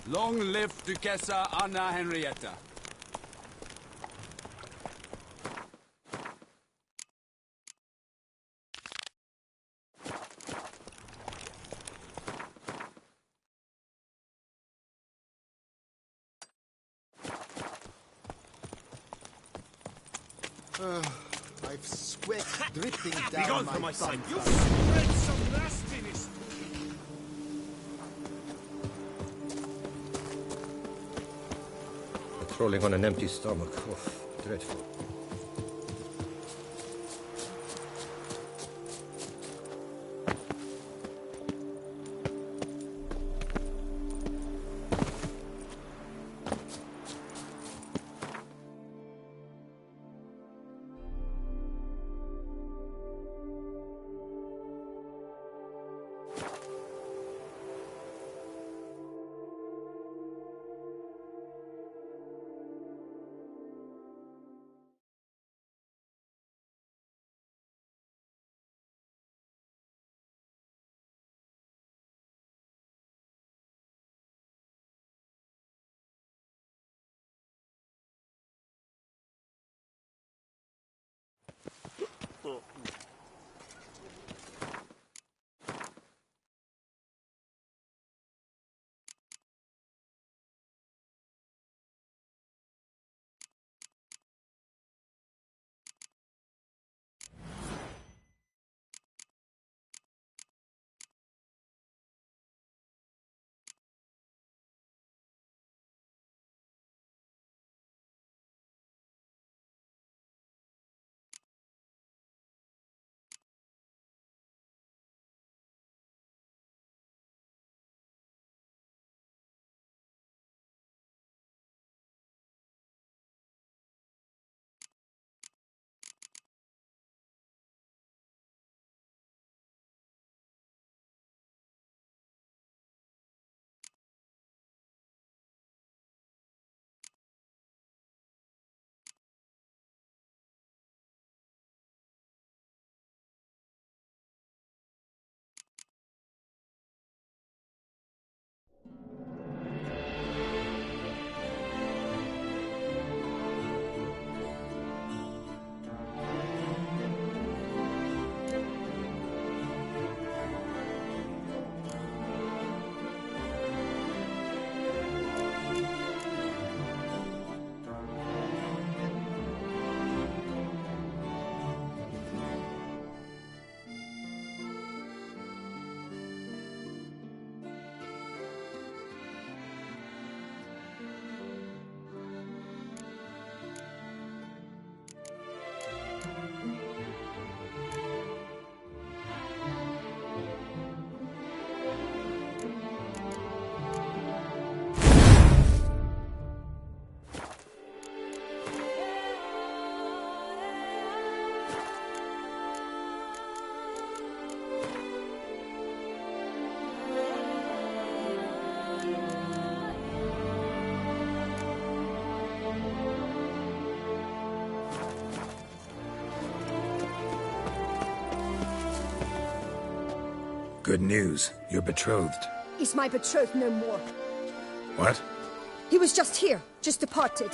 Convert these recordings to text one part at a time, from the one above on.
Long live Duchessa Anna Henrietta. I've sweat dripping down Be gone my from my sight. bum. You spread some nastiness. Crawling on an empty stomach. Oh, dreadful. Good news. You're betrothed. He's my betrothed no more. What? He was just here, just departed.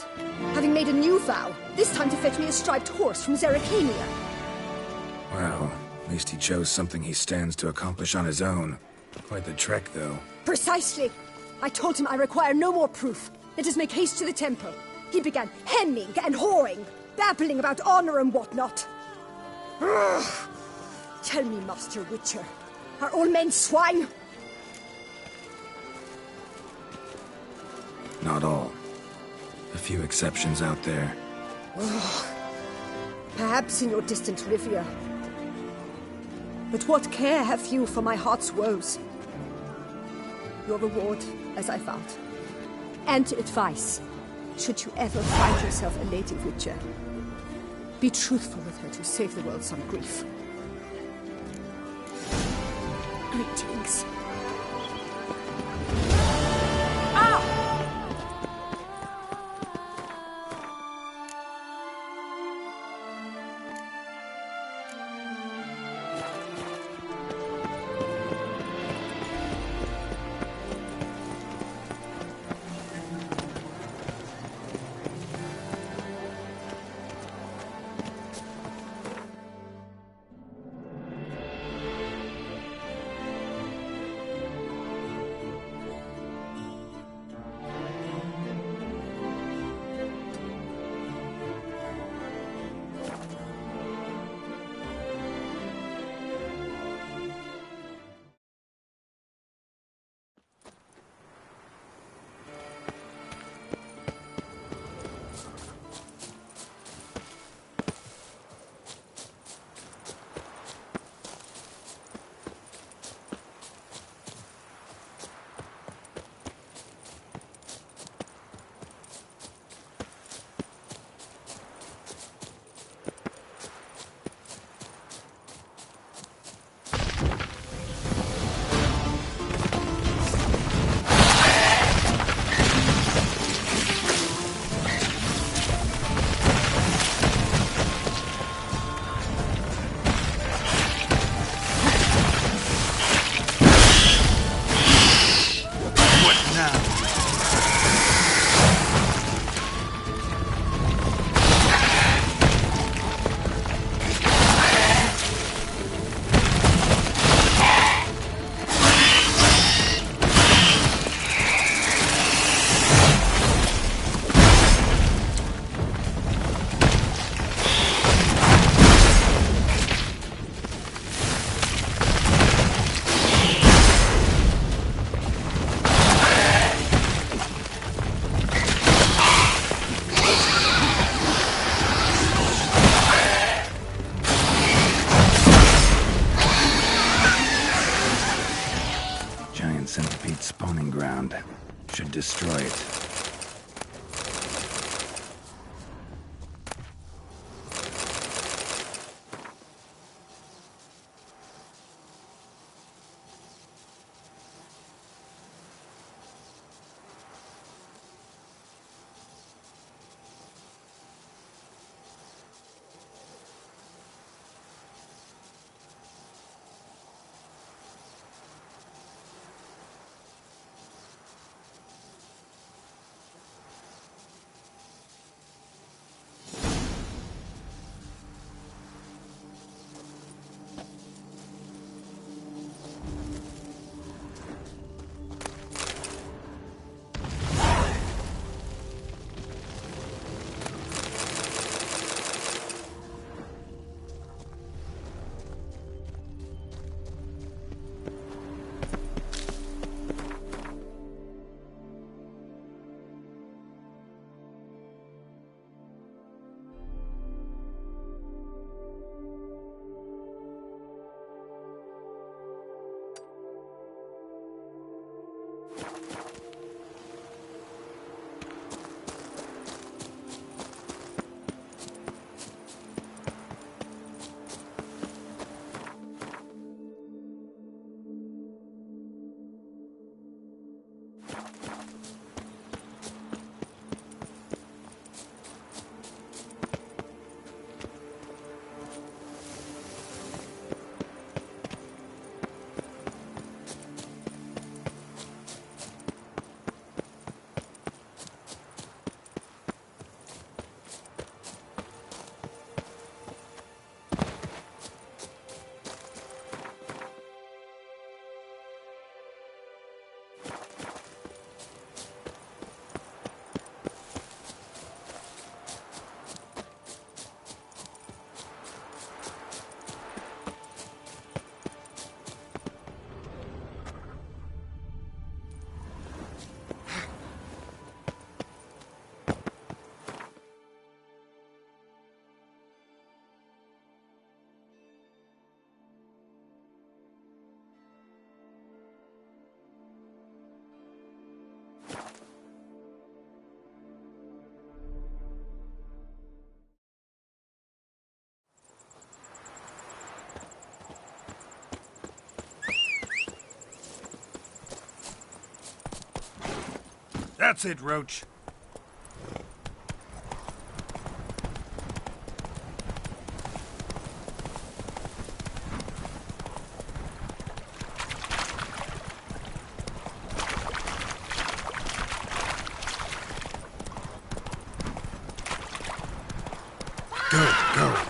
Having made a new vow, this time to fetch me a striped horse from Zerrikania. Well, at least he chose something he stands to accomplish on his own. Quite the trek, though. Precisely. I told him I require no more proof. Let us make haste to the temple. He began hemming and hawing, babbling about honor and whatnot. Ugh. Tell me, Master Witcher, are all men swine? Not all. A few exceptions out there. Perhaps in your distant Rivia. But what care have you for my heart's woes? Your reward, as I found. And advice, should you ever find yourself a Lady Witcher. Be truthful with her to save the world some grief. Greetings. centipede spawning ground. Should destroy it. That's it, Roach. Go.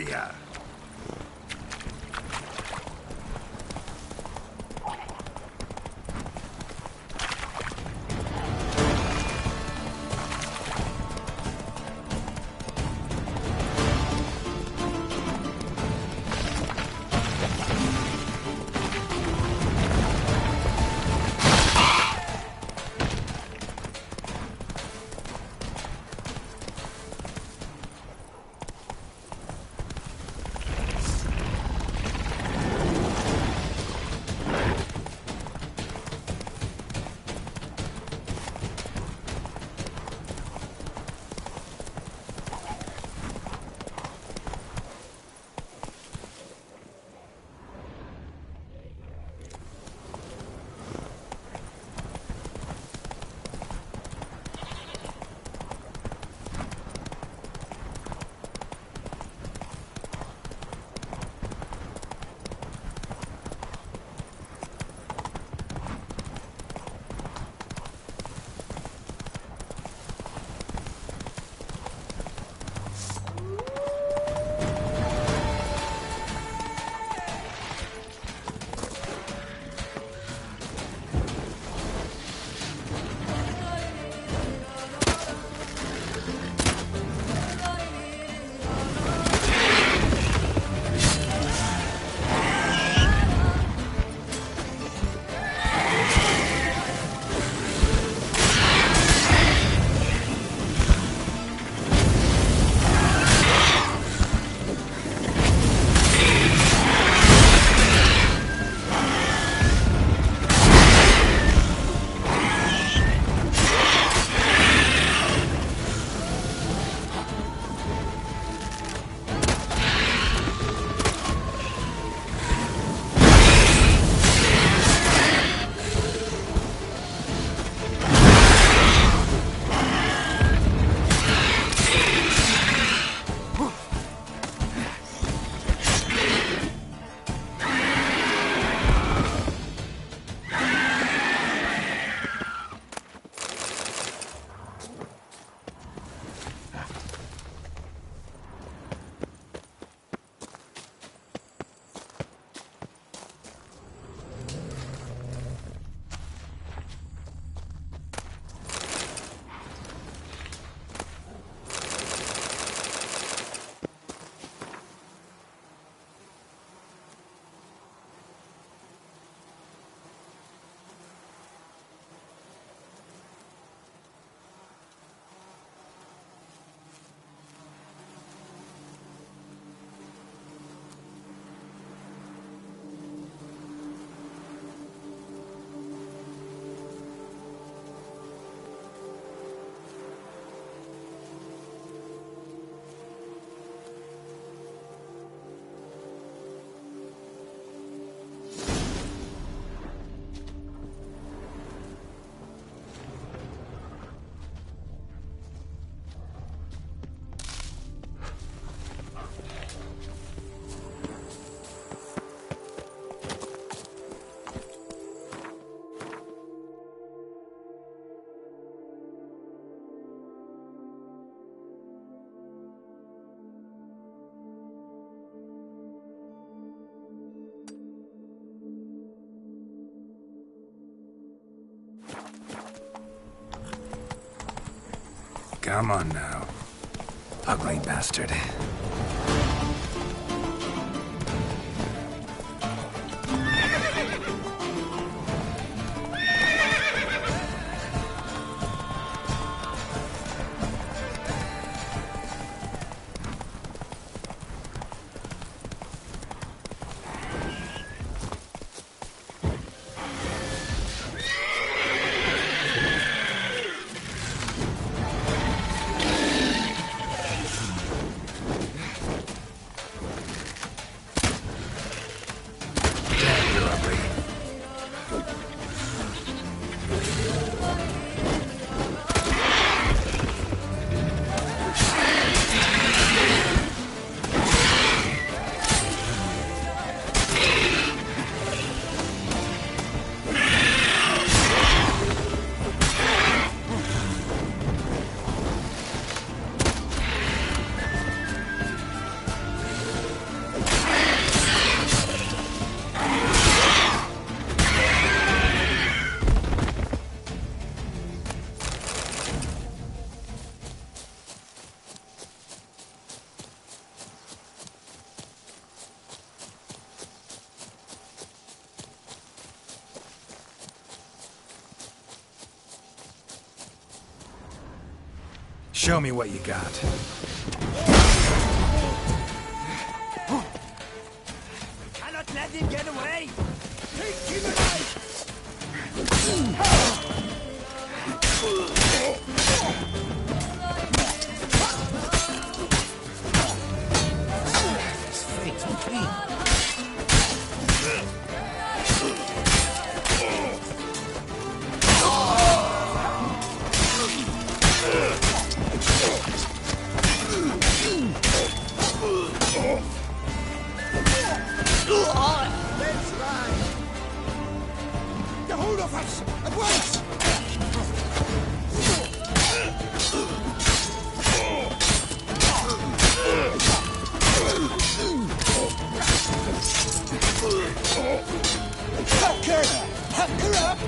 Yeah. Come on now. Ugly bastard. Show me what you got. Cannot let him get away! Take him alive! Let's ride! The whole of us! At once! Hack her! Hack her up!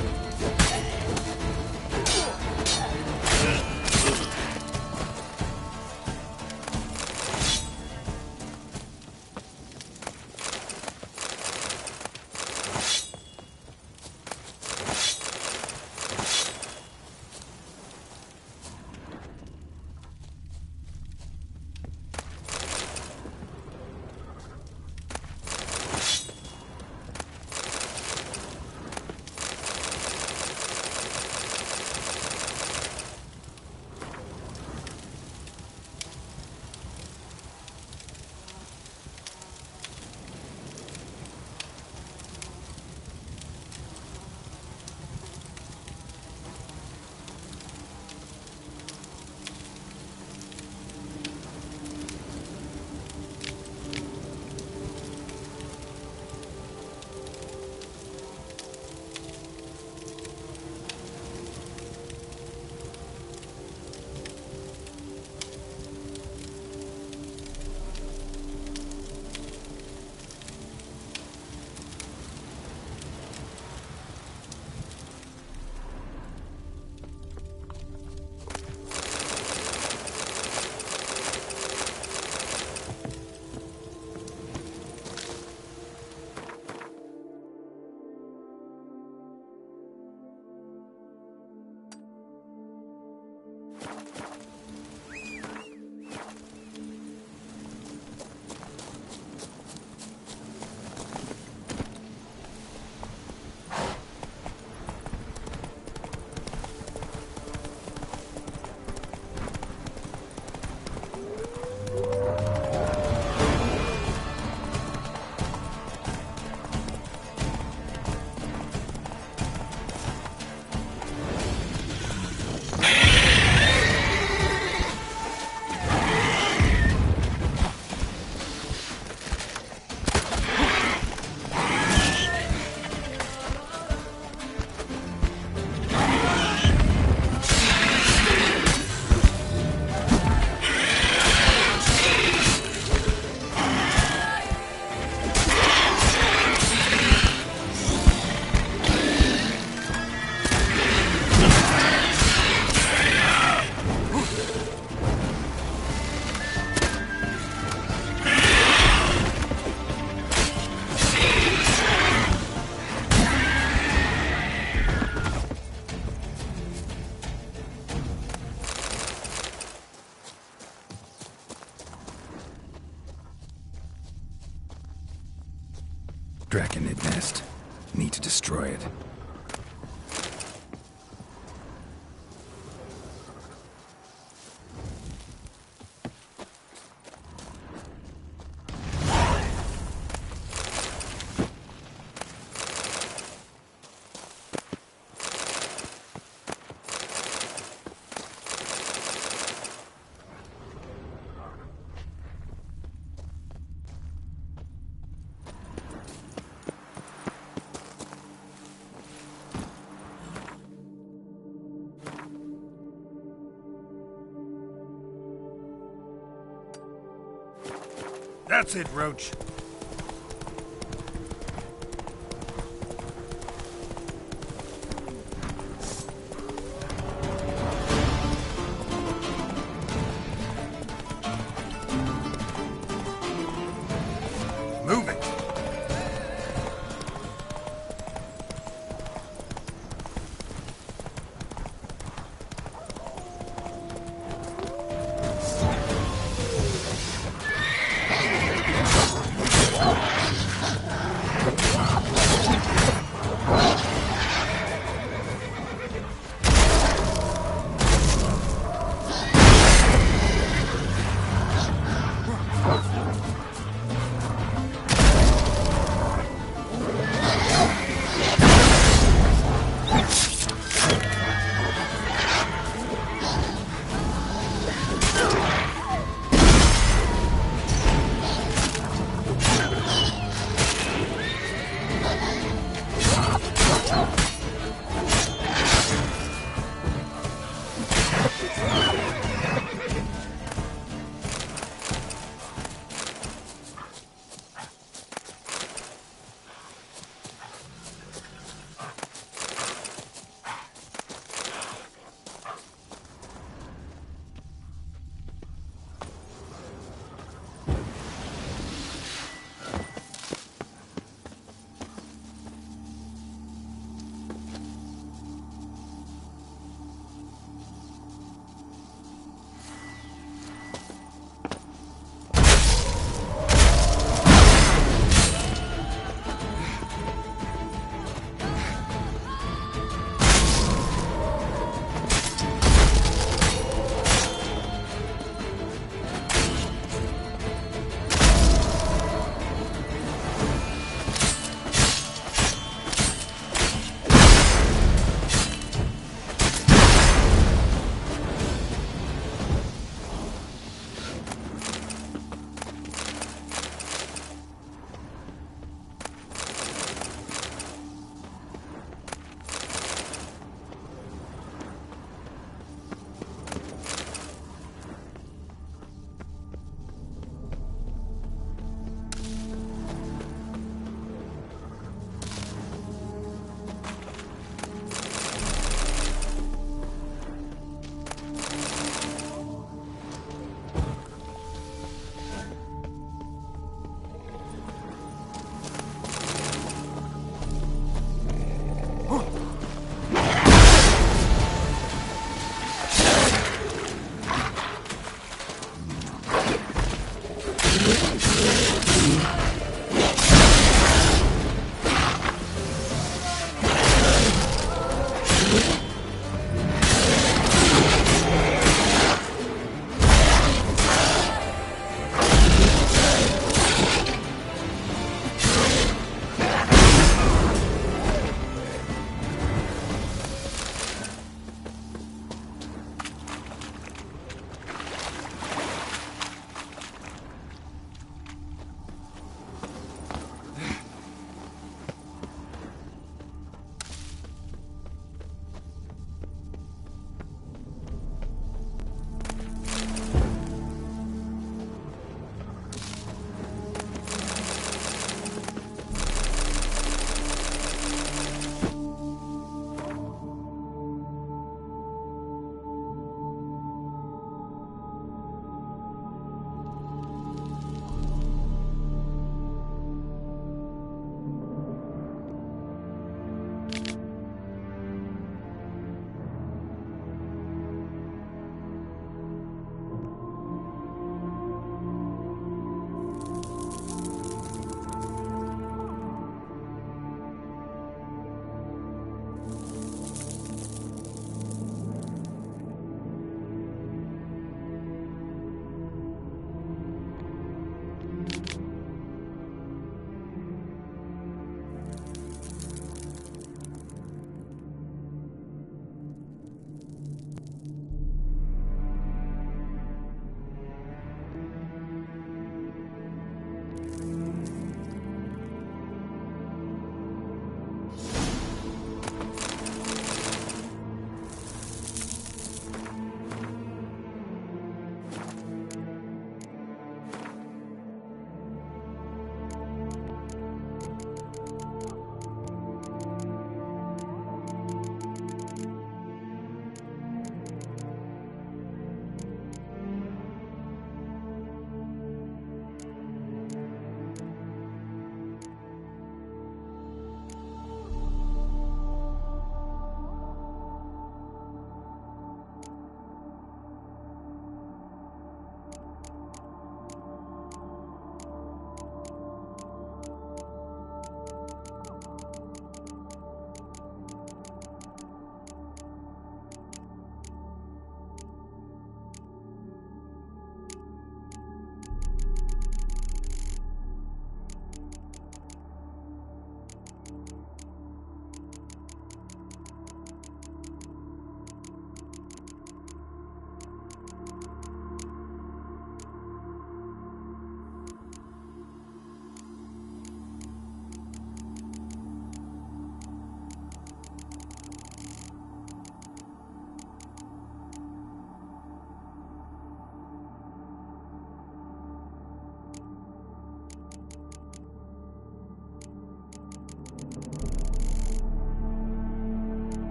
Draconid nest. Need to destroy it. That's it, Roach. Move it.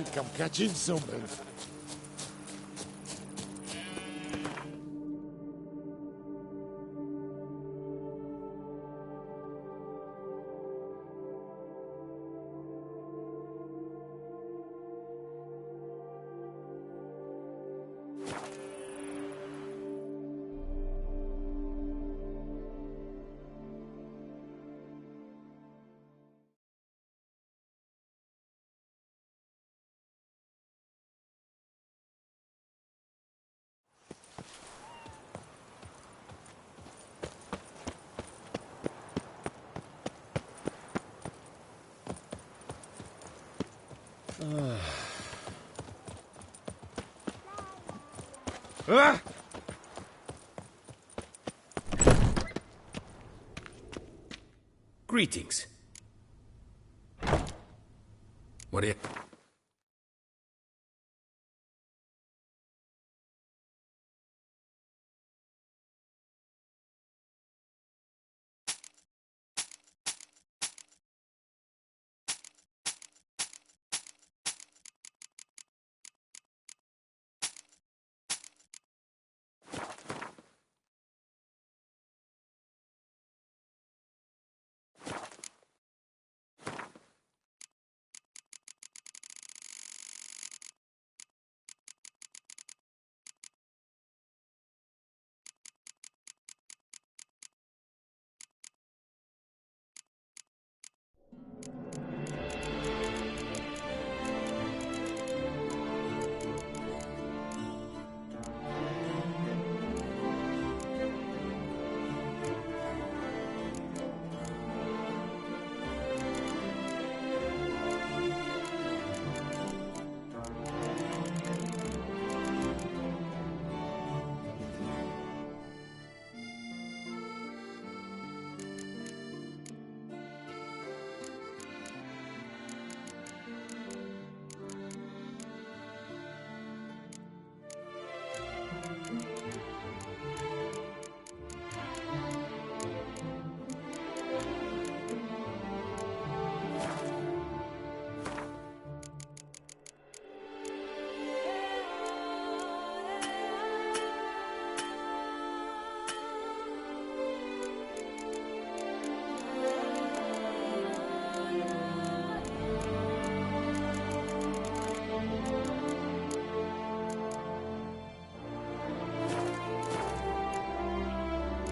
think I'm catching something. Greetings. What do you...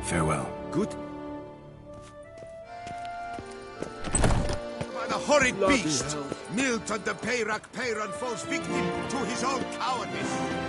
Farewell. Good. By the horrid beast! Milton the Peyrak Peyron falls victim to his own cowardice.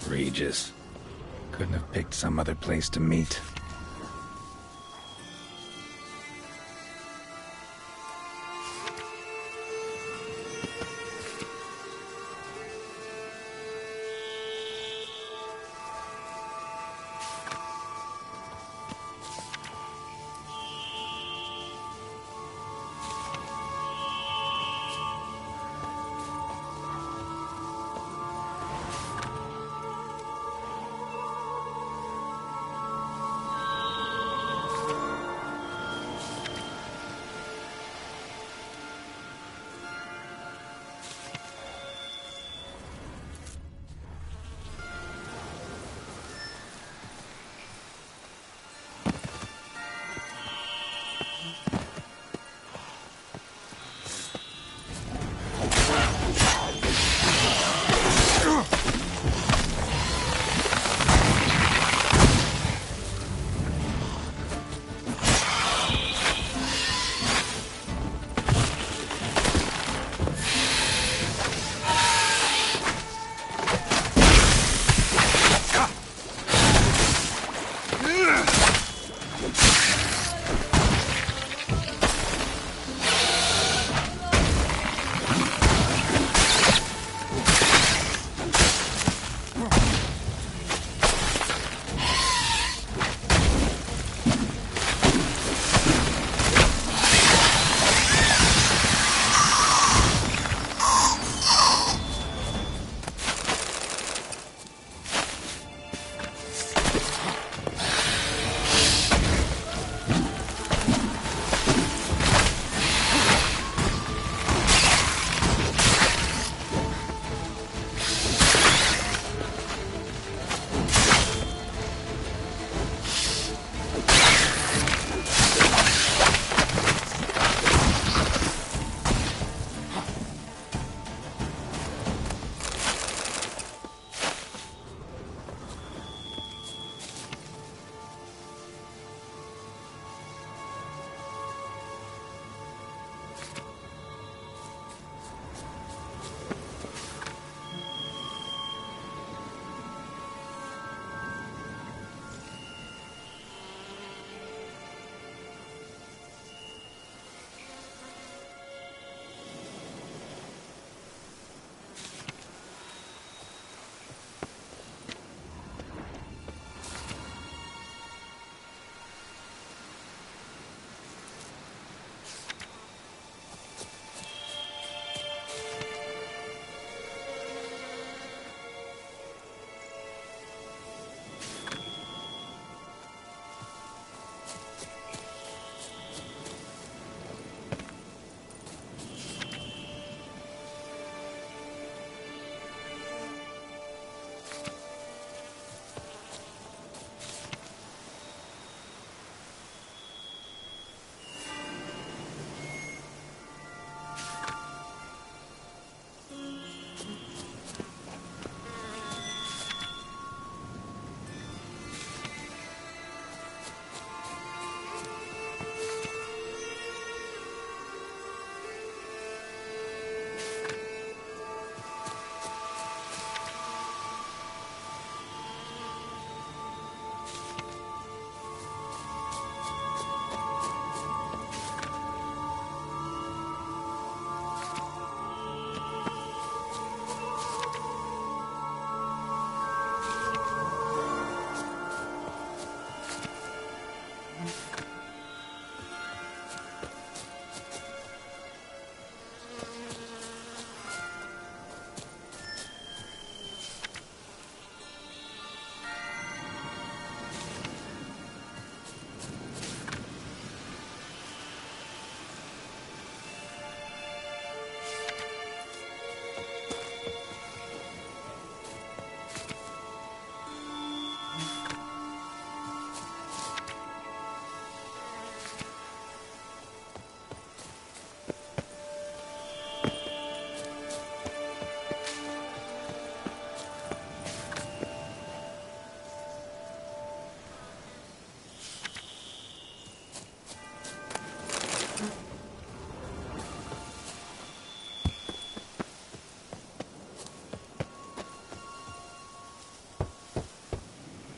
Regis. Couldn't have picked some other place to meet.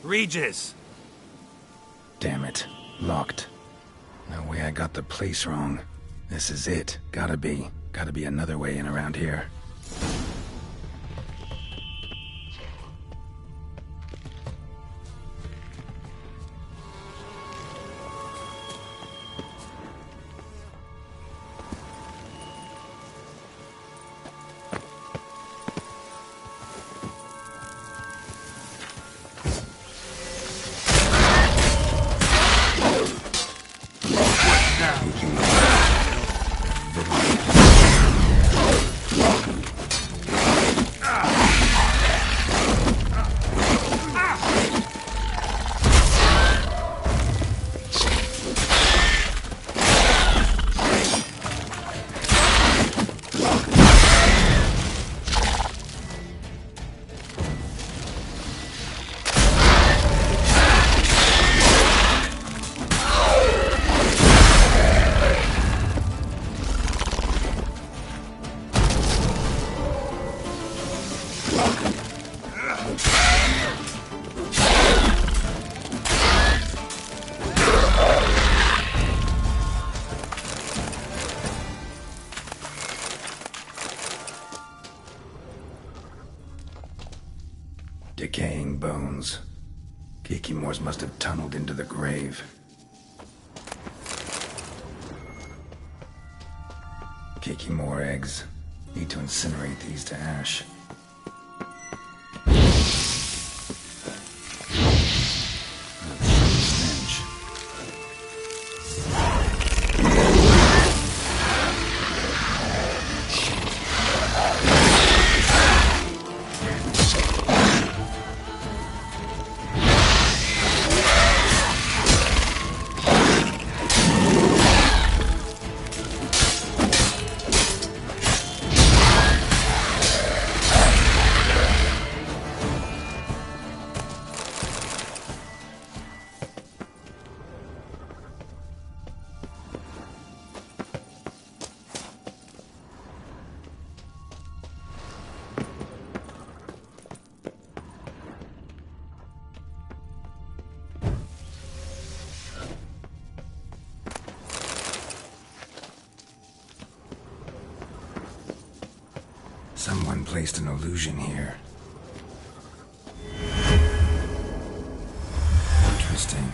Regis! Damn it. Locked. No way I got the place wrong. This is it. Gotta be. Gotta be another way in around here. Decaying bones. Kikimores must have tunneled into the grave. Kikimore eggs. Need to incinerate these to ash. Stench. Someone placed an illusion here. Interesting.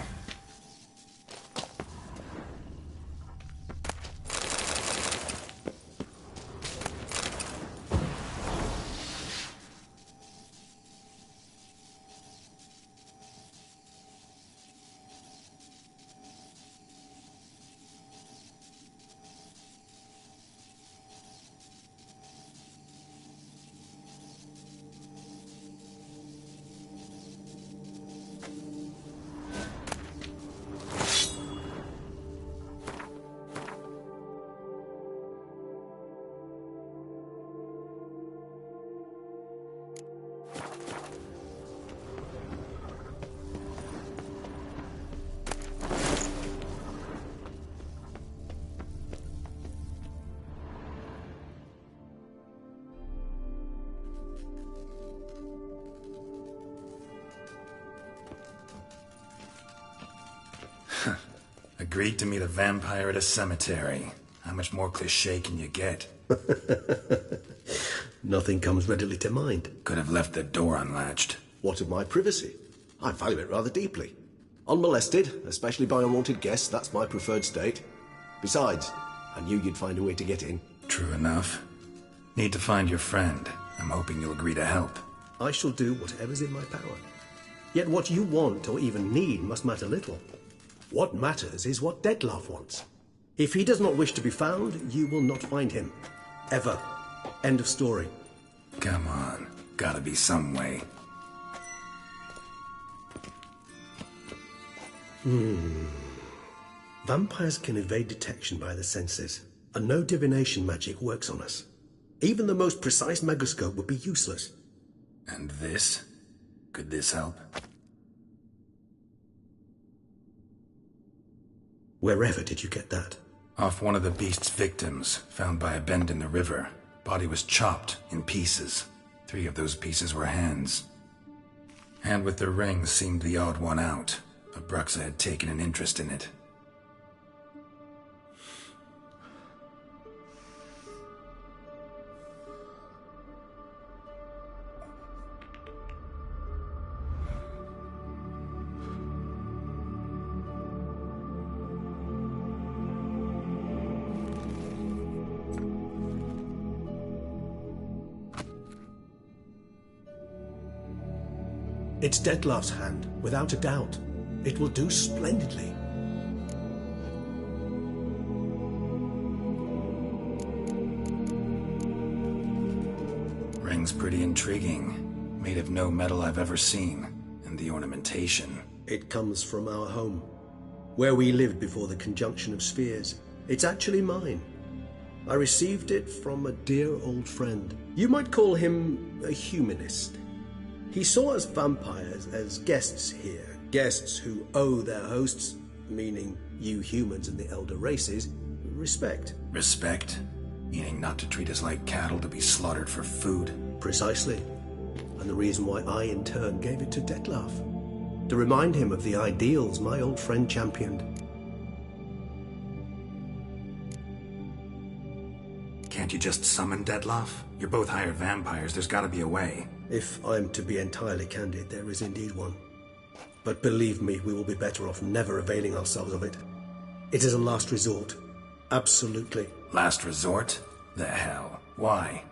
Agreed to meet a vampire at a cemetery. How much more cliché can you get? Nothing comes readily to mind. Could have left the door unlatched. What of my privacy? I value it rather deeply. Unmolested, especially by unwanted guests, that's my preferred state. Besides, I knew you'd find a way to get in. True enough. Need to find your friend. I'm hoping you'll agree to help. I shall do whatever's in my power. Yet what you want or even need must matter little. What matters is what Dettlaff wants. If he does not wish to be found, you will not find him. Ever. End of story. Come on. Gotta be some way. Vampires can evade detection by the senses, and no divination magic works on us. Even the most precise megascope would be useless. And this? Could this help? Wherever did you get that? Off one of the beast's victims, found by a bend in the river. Body was chopped in pieces. 3 of those pieces were hands. And with the ring seemed the odd one out. Abruxa had taken an interest in it. It's Detlef's hand, without a doubt. It will do splendidly. Ring's pretty intriguing. Made of no metal I've ever seen. And the ornamentation. It comes from our home, where we lived before the conjunction of spheres. It's actually mine. I received it from a dear old friend. You might call him a humanist. He saw us vampires as guests here, guests who owe their hosts, meaning you humans and the elder races, respect. Respect? Meaning not to treat us like cattle to be slaughtered for food? Precisely. And the reason why I, in turn, gave it to Detlef. To remind him of the ideals my old friend championed. Can't you just summon Detlef? You're both hired vampires, there's gotta be a way. If I'm to be entirely candid, there is indeed one. But believe me, we will be better off never availing ourselves of it. It is a last resort. Absolutely. Last resort? The hell? Why?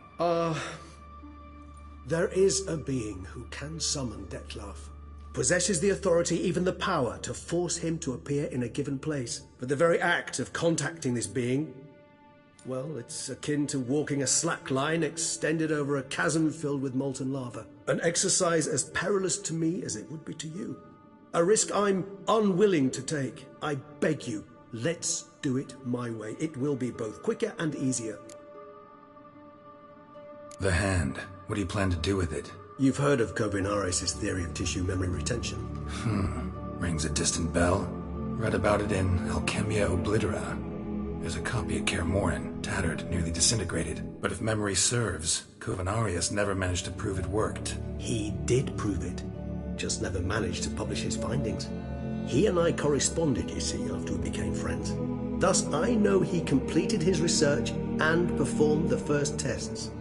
There is a being who can summon Detlef. Possesses the authority, even the power, to force him to appear in a given place. But the very act of contacting this being, well, it's akin to walking a slack line extended over a chasm filled with molten lava. An exercise as perilous to me as it would be to you. A risk I'm unwilling to take. I beg you, let's do it my way. It will be both quicker and easier. The hand. What do you plan to do with it? You've heard of Kovinaris' theory of tissue memory retention. Rings a distant bell. Read about it in Alchemia Oblitera. There's a copy at Kaer Morhen, tattered, nearly disintegrated. But if memory serves, Kovinaris never managed to prove it worked. He did prove it, just never managed to publish his findings. He and I corresponded, you see, after we became friends. Thus, I know he completed his research and performed the first tests.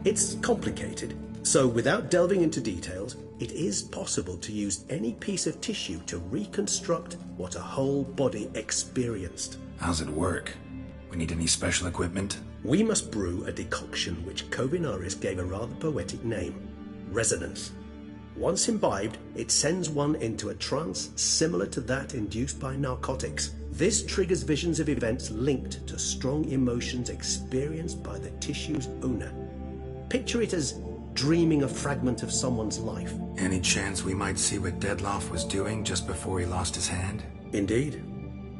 It's complicated, so without delving into details, it is possible to use any piece of tissue to reconstruct what a whole body experienced. How's it work? We need any special equipment? We must brew a decoction which Kovinaris gave a rather poetic name, resonance. Once imbibed, it sends one into a trance similar to that induced by narcotics. This triggers visions of events linked to strong emotions experienced by the tissue's owner. Picture it as dreaming a fragment of someone's life. Any chance we might see what Detlef was doing just before he lost his hand? Indeed.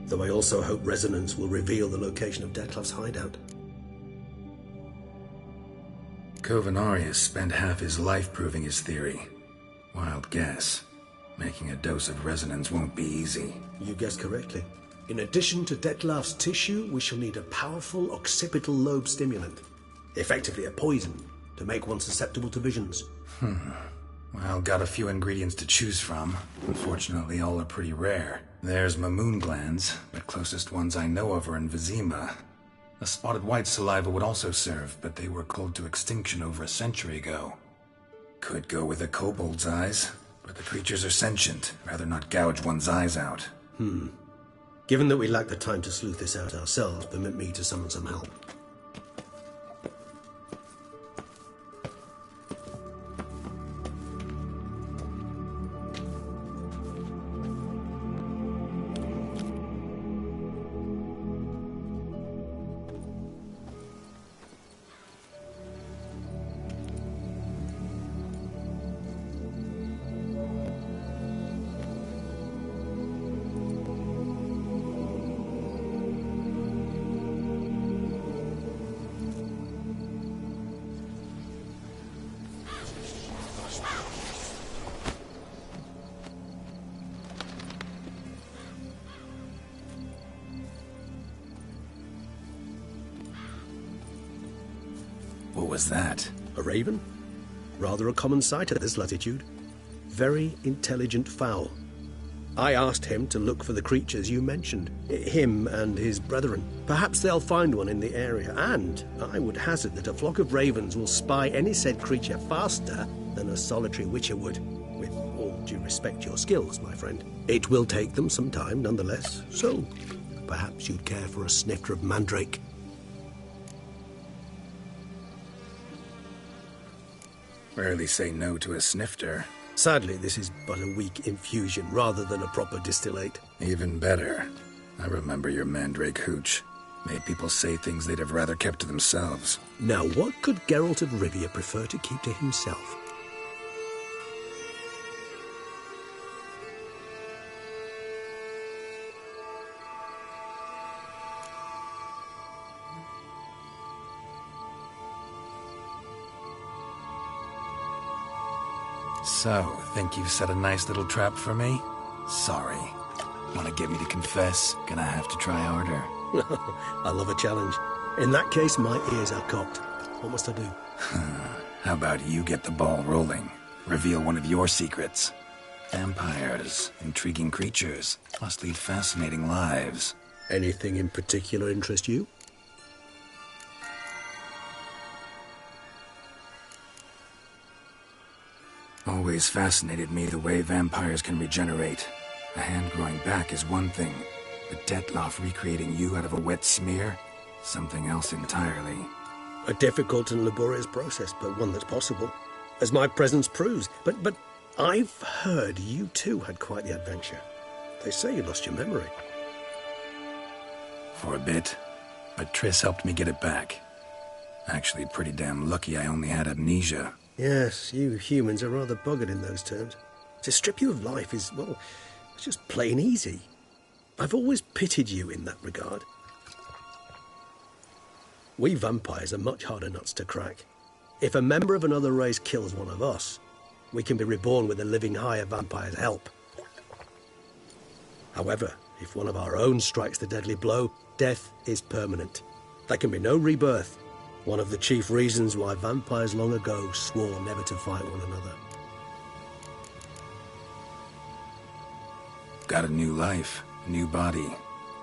Though I also hope resonance will reveal the location of Detlef's hideout. Kovinaris spent half his life proving his theory. Wild guess. Making a dose of resonance won't be easy. You guessed correctly. In addition to Detlef's tissue, we shall need a powerful occipital lobe stimulant. Effectively a poison, to make one susceptible to visions. Well, got a few ingredients to choose from. Unfortunately, all are pretty rare. There's Mamoon glands, but closest ones I know of are in Vizima. A spotted white saliva would also serve, but they were cold to extinction over a century ago. Could go with a kobold's eyes, but the creatures are sentient. Rather not gouge one's eyes out. Given that we lack the time to sleuth this out ourselves, permit me to summon some help. What was that? A raven? Rather a common sight at this latitude. very intelligent fowl. I asked him to look for the creatures you mentioned, him and his brethren. Perhaps they'll find one in the area, and I would hazard that a flock of ravens will spy any said creature faster than a solitary witcher would. With all due respect to your skills, my friend. It will take them some time, nonetheless, so perhaps you'd care for a snifter of mandrake. Rarely say no to a snifter. Sadly, this is but a weak infusion rather than a proper distillate. Even better. I remember your mandrake hooch. Made people say things they'd have rather kept to themselves. Now, what could Geralt of Rivia prefer to keep to himself? So, think you've set a nice little trap for me? Sorry. Want to get me to confess? Gonna have to try harder. I love a challenge. In that case, my ears are cocked. What must I do? How about you get the ball rolling? Reveal one of your secrets. Vampires, intriguing creatures, must lead fascinating lives. Anything in particular interest you? Always fascinated me the way vampires can regenerate. A hand growing back is one thing, but Detloff recreating you out of a wet smear? Something else entirely. A difficult and laborious process, but one that's possible, as my presence proves. But I've heard you too had quite the adventure. They say you lost your memory. For a bit, but Triss helped me get it back. Actually, pretty damn lucky I only had amnesia. Yes, you humans are rather buggered in those terms. To strip you of life is, well, it's just plain easy. I've always pitied you in that regard. We vampires are much harder nuts to crack. If a member of another race kills one of us, we can be reborn with a living higher vampire's help. However, if one of our own strikes the deadly blow, death is permanent. There can be no rebirth. One of the chief reasons why vampires long ago swore never to fight one another. Got a new life, a new body.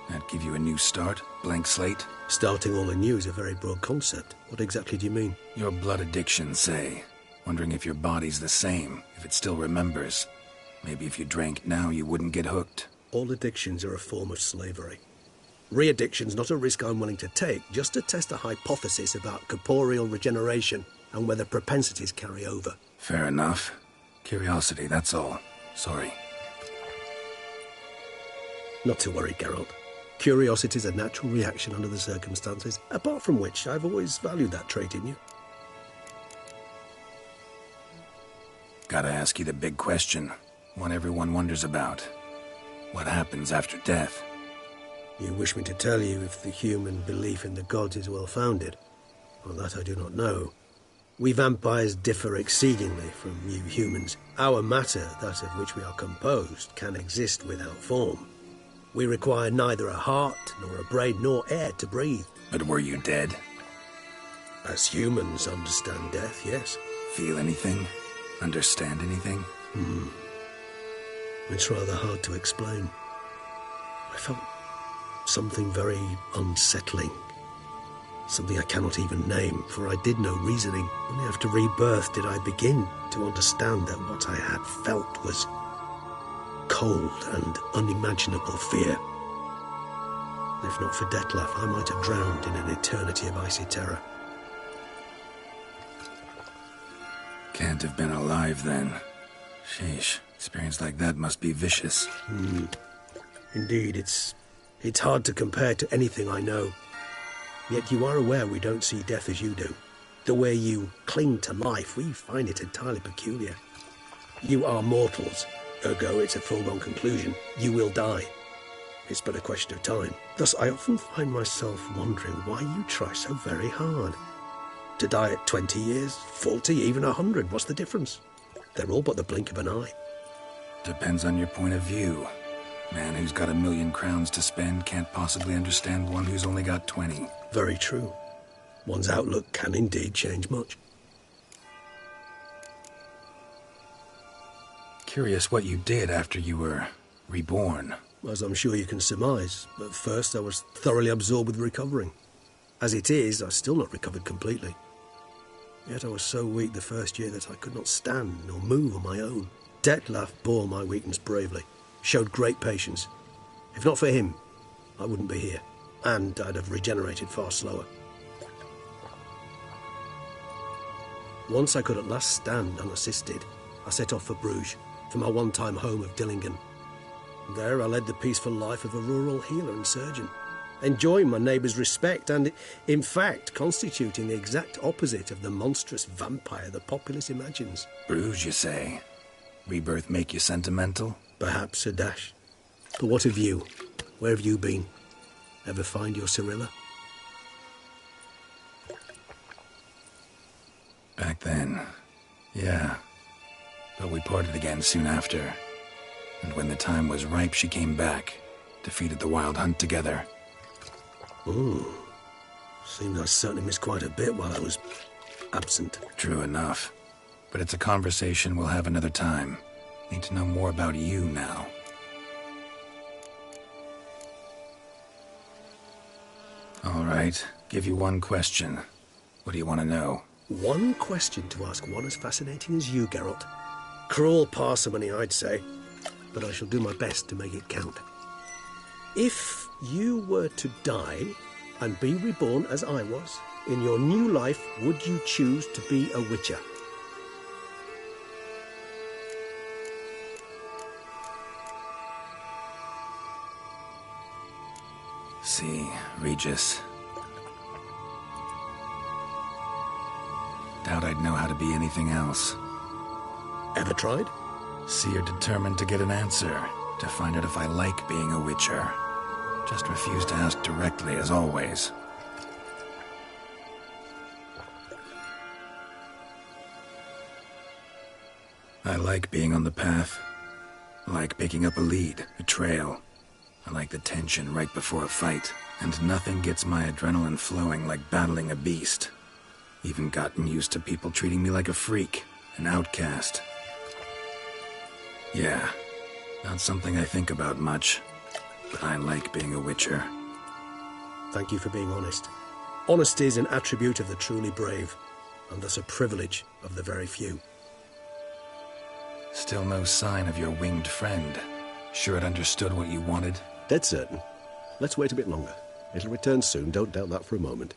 That give you a new start? Blank slate? Starting all anew is a very broad concept. What exactly do you mean? Your blood addiction, say. Wondering if your body's the same, if it still remembers. Maybe if you drank now, you wouldn't get hooked. All addictions are a form of slavery. Re-addiction's not a risk I'm willing to take, just to test a hypothesis about corporeal regeneration and whether propensities carry over. Fair enough. Curiosity, that's all. Sorry. Not to worry, Geralt. Curiosity's a natural reaction under the circumstances, apart from which I've always valued that trait in you. Gotta ask you the big question. One everyone wonders about. What happens after death? You wish me to tell you if the human belief in the gods is well-founded? Well, that I do not know. We vampires differ exceedingly from you humans. Our matter, that of which we are composed, can exist without form. We require neither a heart, nor a brain, nor air to breathe. But were you dead? As humans understand death, yes. Feel anything? Understand anything? It's rather hard to explain. I felt something very unsettling. Something I cannot even name, for I did no reasoning. Only after rebirth did I begin to understand that what I had felt was cold and unimaginable fear. If not for Detlaff, I might have drowned in an eternity of icy terror. Can't have been alive then. Sheesh, experience like that must be vicious. Indeed, it's hard to compare to anything I know. Yet you are aware we don't see death as you do. The way you cling to life, we find it entirely peculiar. You are mortals, ergo it's a foregone conclusion. You will die. It's but a question of time. Thus, I often find myself wondering why you try so very hard. To die at 20 years, 40, even 100, what's the difference? They're all but the blink of an eye. Depends on your point of view. Man who's got 1,000,000 crowns to spend can't possibly understand one who's only got 20. Very true. One's outlook can indeed change much. Curious what you did after you were reborn. As I'm sure you can surmise, at first I was thoroughly absorbed with recovering. As it is, I've still not recovered completely. Yet I was so weak the first year that I could not stand nor move on my own. Detlef bore my weakness bravely, showed great patience. If not for him, I wouldn't be here, and I'd have regenerated far slower. Once I could at last stand unassisted, I set off for Bruges, for my one-time home of Dillingen. There I led the peaceful life of a rural healer and surgeon, enjoying my neighbours' respect and, in fact, constituting the exact opposite of the monstrous vampire the populace imagines. Bruges, you say? Rebirth make you sentimental? Perhaps a dash. But what of you? Where have you been? Ever find your Cyrilla? Back then, yeah. But we parted again soon after. And when the time was ripe, she came back, defeated the Wild Hunt together. Ooh. Seems I certainly missed quite a bit while I was absent. True enough. But it's a conversation we'll have another time. Need to know more about you now. All right, give you one question. What do you want to know? One question to ask one as fascinating as you, Geralt. Cruel parsimony, I'd say. But I shall do my best to make it count. If you were to die and be reborn as I was, in your new life, would you choose to be a Witcher? See, Regis. Doubt I'd know how to be anything else. Ever tried? See, you're determined to get an answer, to find out if I like being a Witcher. Just refuse to ask directly, as always. I like being on the path. I like picking up a lead, a trail. I like the tension right before a fight. And nothing gets my adrenaline flowing like battling a beast. Even gotten used to people treating me like a freak, an outcast. Yeah, not something I think about much, but I like being a Witcher. Thank you for being honest. Honesty is an attribute of the truly brave, and thus a privilege of the very few. Still no sign of your winged friend. Sure it understood what you wanted? Dead certain. Let's wait a bit longer. It'll return soon, don't doubt that for a moment.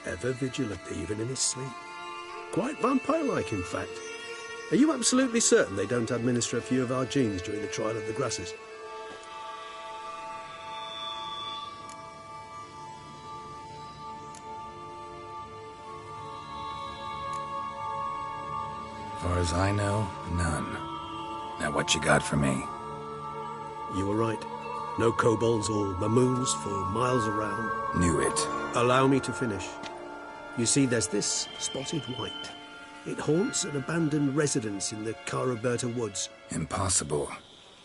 Ever vigilant, even in his sleep. Quite vampire-like, in fact. Are you absolutely certain they don't administer a few of our genes during the trial of the grasses? Far as I know, none. Now what you got for me? You were right. No kobolds or mamoons for miles around. Knew it. Allow me to finish. You see, there's this spotted white. It haunts an abandoned residence in the Caraberta woods. Impossible.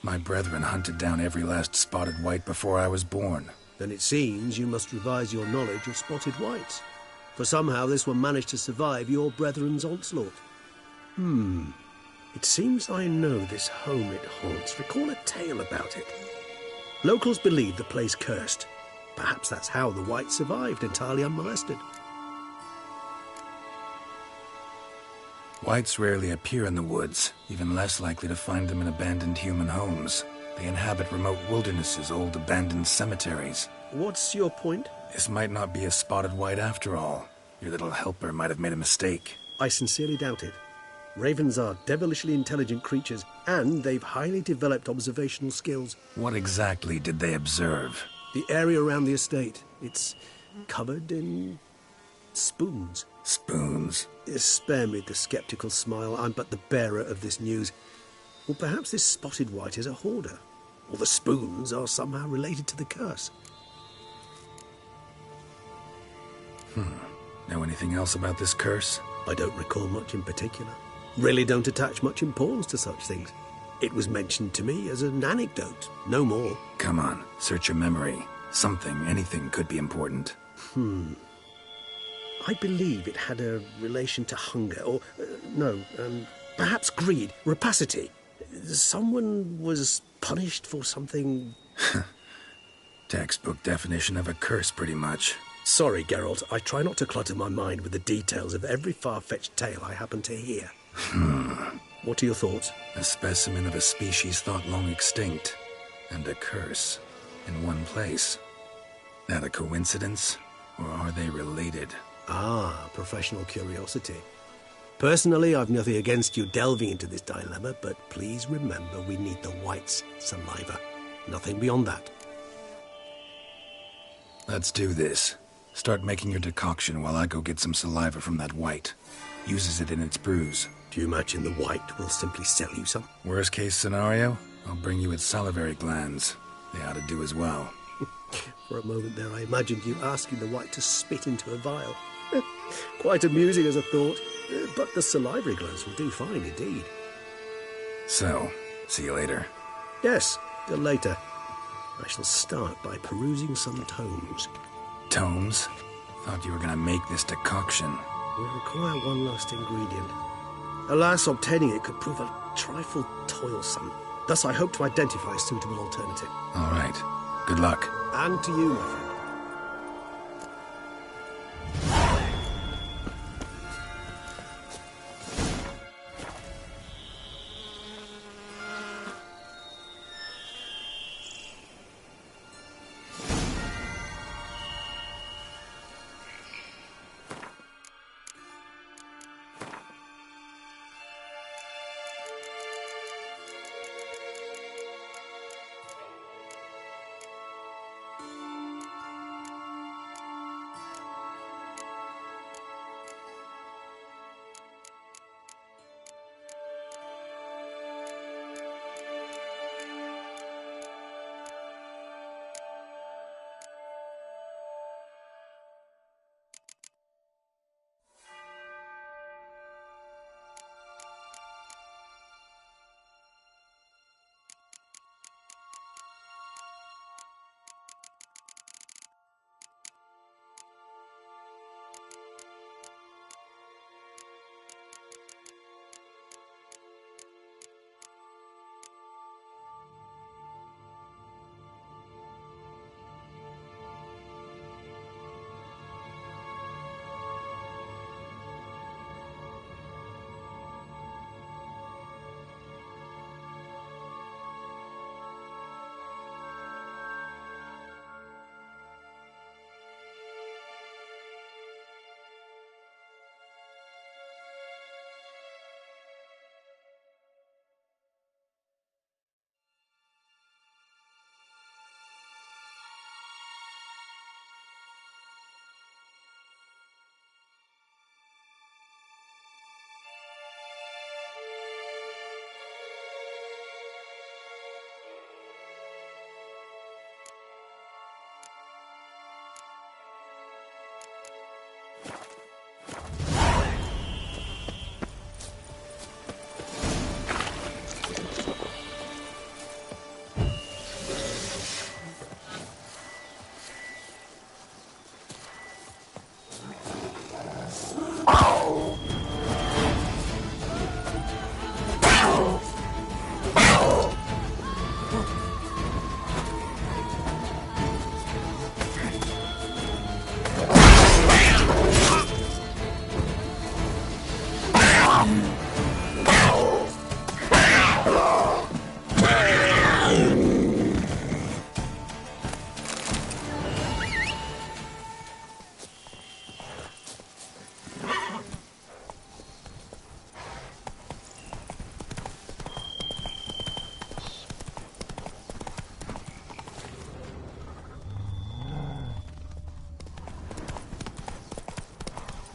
My brethren hunted down every last spotted white before I was born. Then it seems you must revise your knowledge of spotted whites. For somehow this one managed to survive your brethren's onslaught. It seems I know this home it haunts. Recall a tale about it. Locals believe the place cursed. Perhaps that's how the whites survived, entirely unmolested. Whites rarely appear in the woods, even less likely to find them in abandoned human homes. They inhabit remote wildernesses, old abandoned cemeteries. What's your point? This might not be a spotted white after all. Your little helper might have made a mistake. I sincerely doubt it. Ravens are devilishly intelligent creatures, and they've highly developed observational skills. What exactly did they observe? The area around the estate, it's covered in spoons. Spoons? Spare me the sceptical smile. I'm but the bearer of this news. Or perhaps this spotted white is a hoarder. Or the spoons are somehow related to the curse. Know anything else about this curse? I don't recall much in particular. Really don't attach much importance to such things. It was mentioned to me as an anecdote, no more. Come on, search your memory. Something, anything could be important. I believe it had a relation to hunger, or, perhaps greed, rapacity. Someone was punished for something... Textbook definition of a curse, pretty much. Sorry, Geralt, I try not to clutter my mind with the details of every far-fetched tale I happen to hear. What are your thoughts? A specimen of a species thought long extinct, and a curse, in one place. That a coincidence, or are they related? Ah, professional curiosity. Personally, I've nothing against you delving into this dilemma, but please remember we need the white's saliva. Nothing beyond that. Let's do this. Start making your decoction while I go get some saliva from that white. Uses it in its brews. Do you imagine the white will simply sell you some? Worst case scenario, I'll bring you its salivary glands. They ought to do as well. For a moment there, I imagined you asking the white to spit into a vial. Quite amusing as a thought, but the salivary glands will do fine indeed. So, see you later. Yes, till later. I shall start by perusing some tomes. Tomes? Thought you were gonna make this decoction. We require one last ingredient. Alas, obtaining it could prove a trifle toilsome. Thus, I hope to identify a suitable alternative. All right. Good luck. And to you, my friend.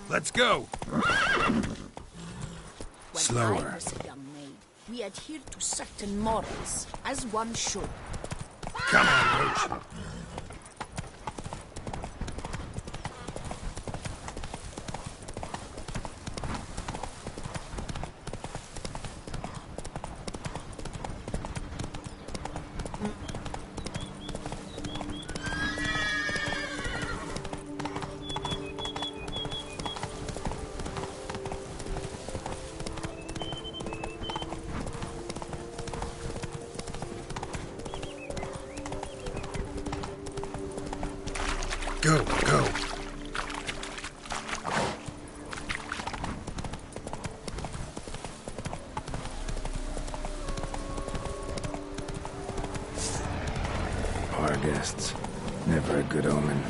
Let's go. When Slower. I was a young maid, we adhered to certain morals, as one should. Come on, Roach. Go, go. Our guests. Never a good omen.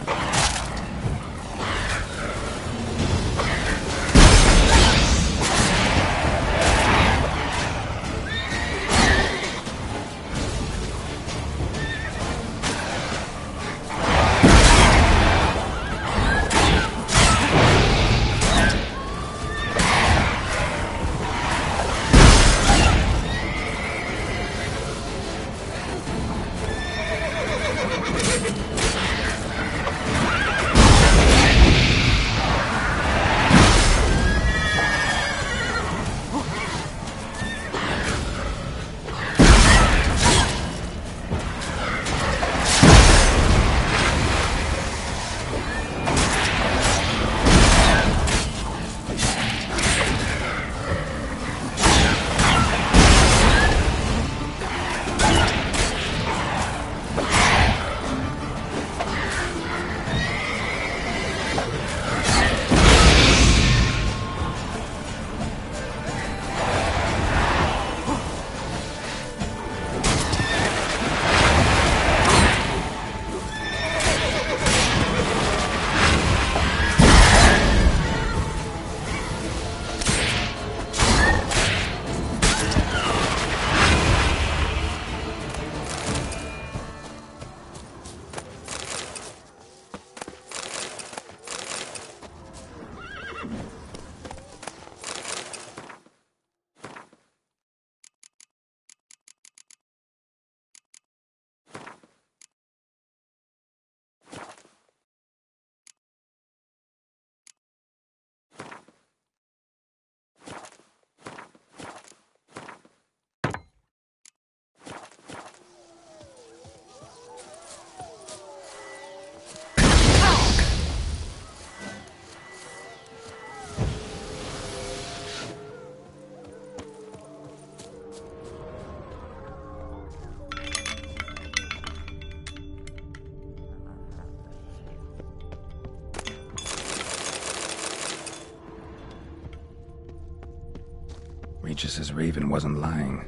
Regis's raven wasn't lying.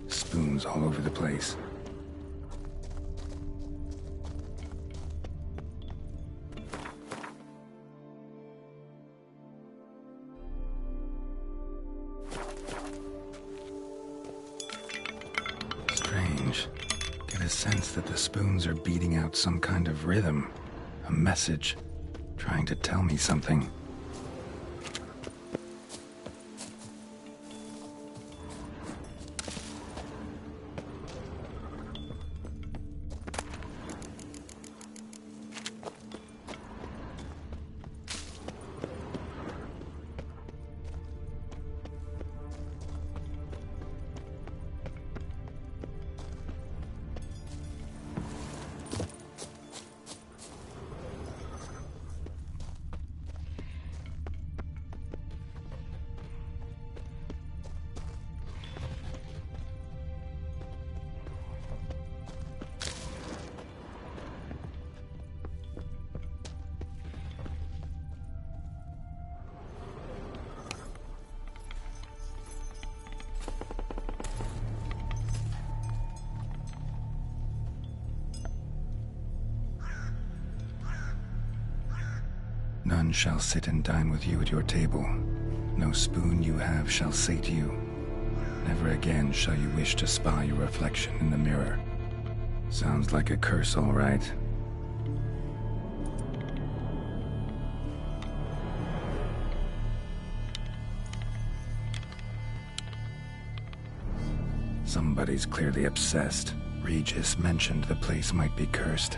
Spoons all over the place. Strange. Get a sense that the spoons are beating out some kind of rhythm. A message. Trying to tell me something. None shall sit and dine with you at your table. No spoon you have shall sate you. Never again shall you wish to spy your reflection in the mirror. Sounds like a curse, all right. Somebody's clearly obsessed. Regis mentioned the place might be cursed.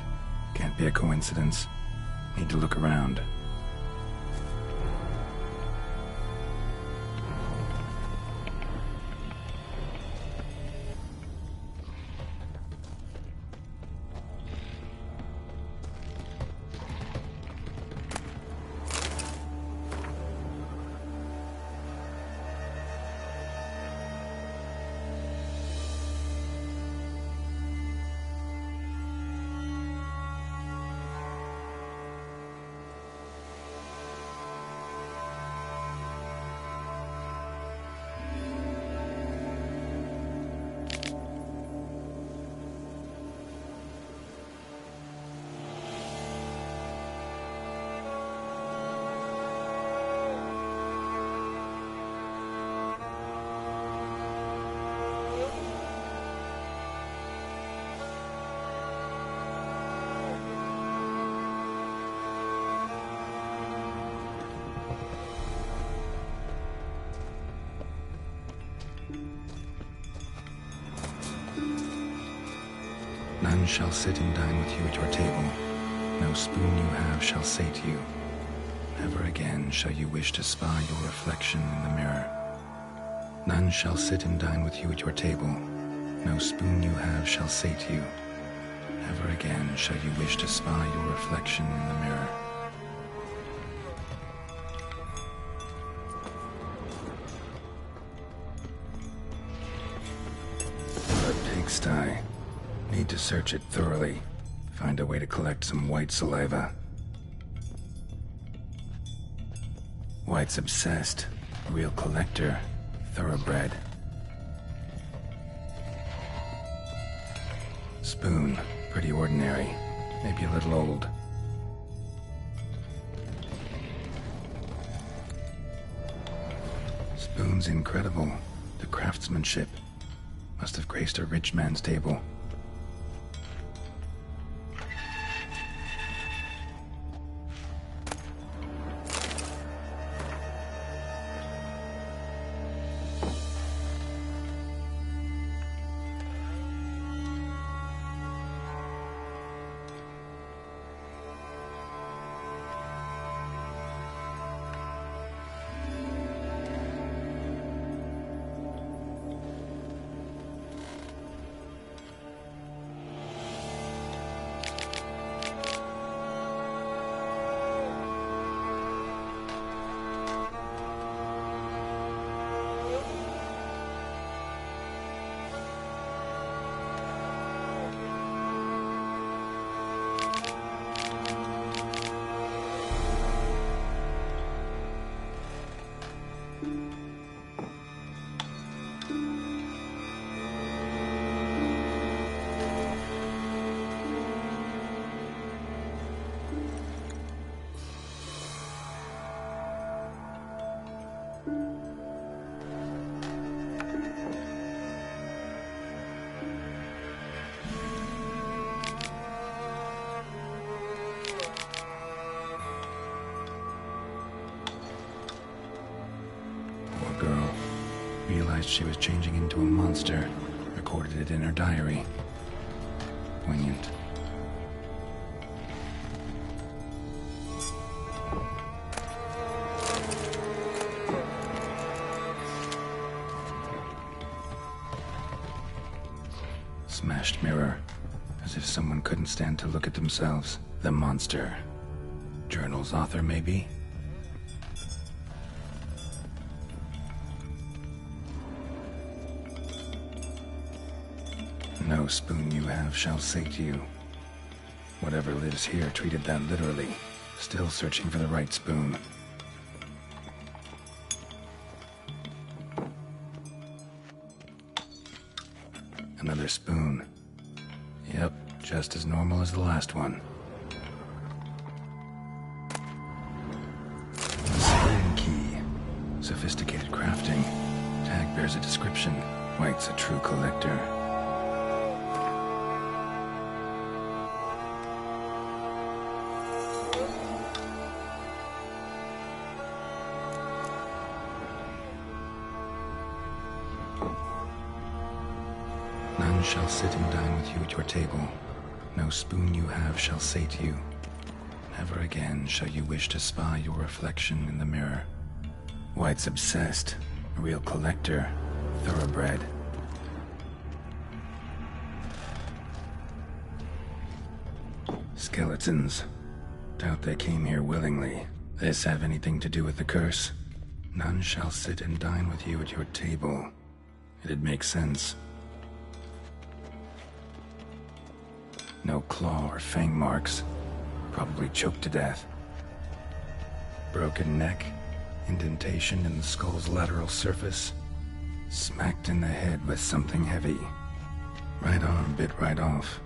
Can't be a coincidence. Need to look around. None shall sit and dine with you at your table. No spoon you have shall sate you. Never again shall you wish to spy your reflection in the mirror. None shall sit and dine with you at your table. No spoon you have shall sate you. Never again shall you wish to spy your reflection in the mirror. A pigsty. Need to search it thoroughly. Find a way to collect some white saliva. White's obsessed. A real collector. Thoroughbred. Spoon. Pretty ordinary. Maybe a little old. Spoon's incredible. The craftsmanship. Must have graced a rich man's table. Realized she was changing into a monster. Recorded it in her diary. Poignant. Smashed mirror. As if someone couldn't stand to look at themselves. The monster. Journal's author, maybe? No spoon you have shall sate you. Whatever lives here treated that literally. Still searching for the right spoon. Another spoon. Yep, just as normal as the last one. A spoon key. Sophisticated crafting. Tag bears a description. White's a true collector. None shall sit and dine with you at your table. No spoon you have shall sate you. Never again shall you wish to spy your reflection in the mirror. White's obsessed. A real collector. Thoroughbred. Skeletons. Doubt they came here willingly. This have anything to do with the curse? None shall sit and dine with you at your table. It'd make sense. No claw or fang marks. Probably choked to death. Broken neck. Indentation in the skull's lateral surface. Smacked in the head with something heavy. Right arm bit right off.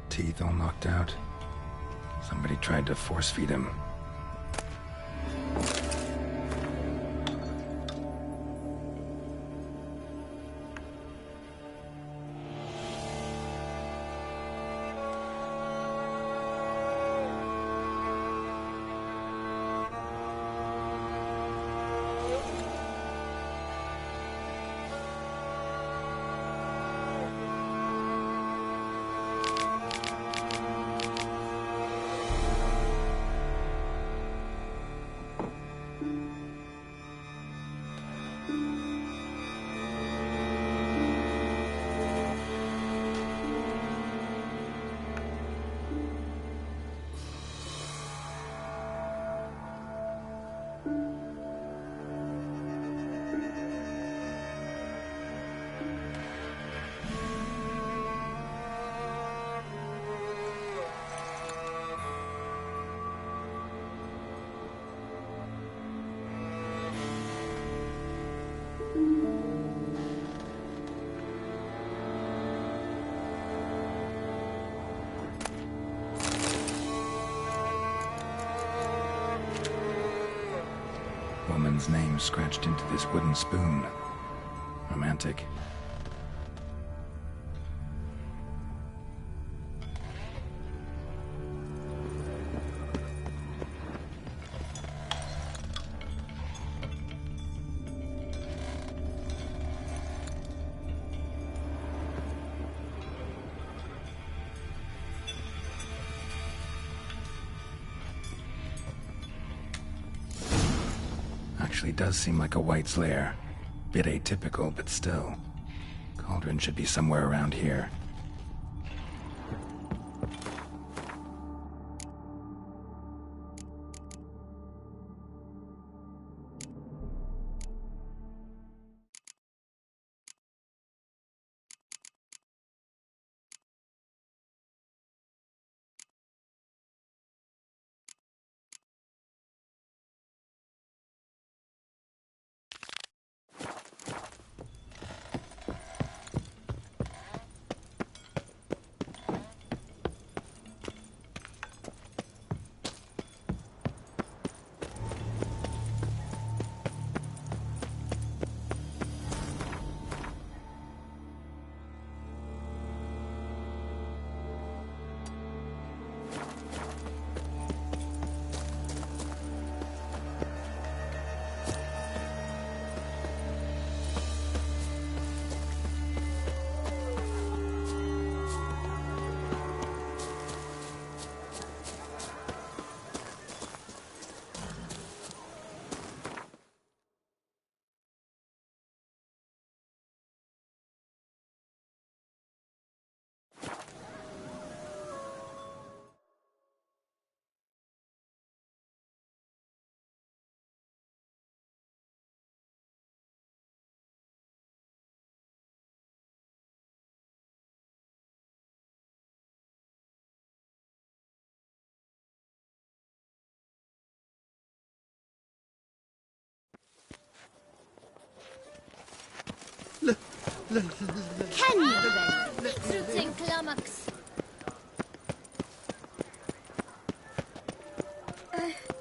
Teeth all knocked out. Somebody tried to force feed him. someone's name scratched into this wooden spoon. Romantic. Actually does seem like a White's lair. Bit atypical, but still. Cauldron should be somewhere around here.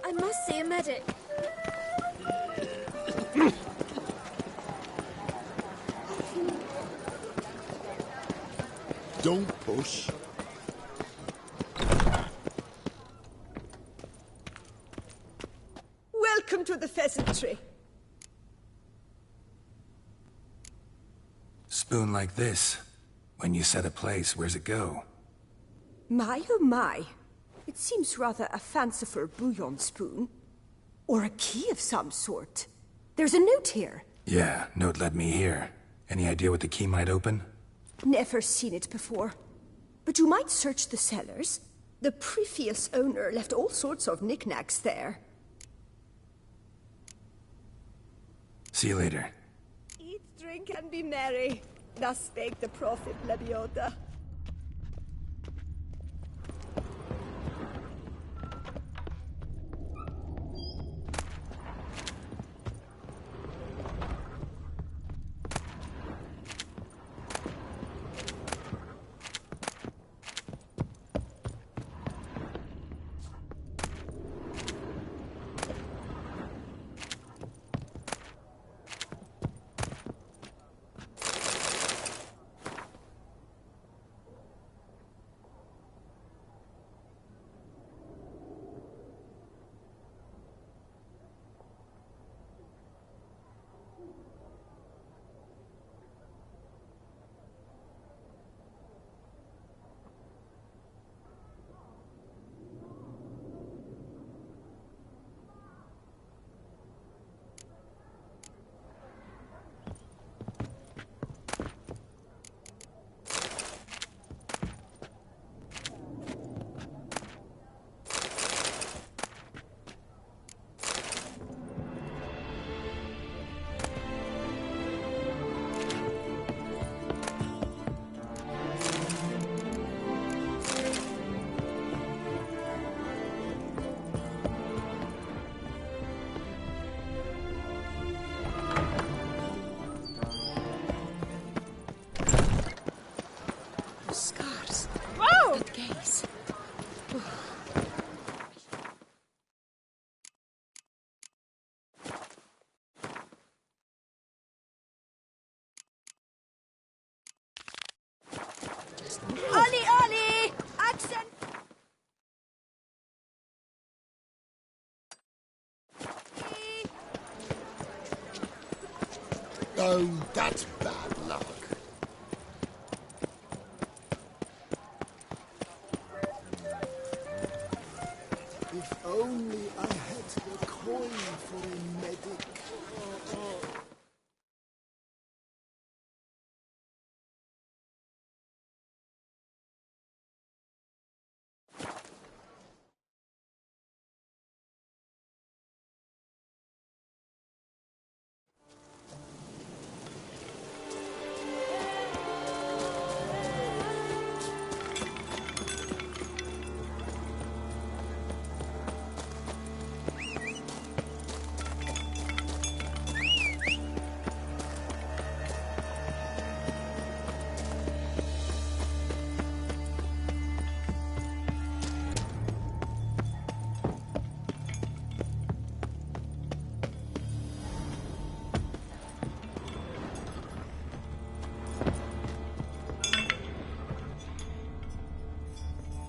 I must see a medic. Don't push. Welcome to the pheasantry. Spoon like this. When you set a place, where's it go? My oh my. It seems rather a fanciful bouillon spoon. Or a key of some sort. There's a note here. Yeah, note led me here. Any idea what the key might open? Never seen it before. But you might search the cellars. The previous owner left all sorts of knickknacks there. See you later. Eat, drink, and be merry. Thus spake the prophet Lebiota. Oh, that's bad luck. If only I had the coin for a medic.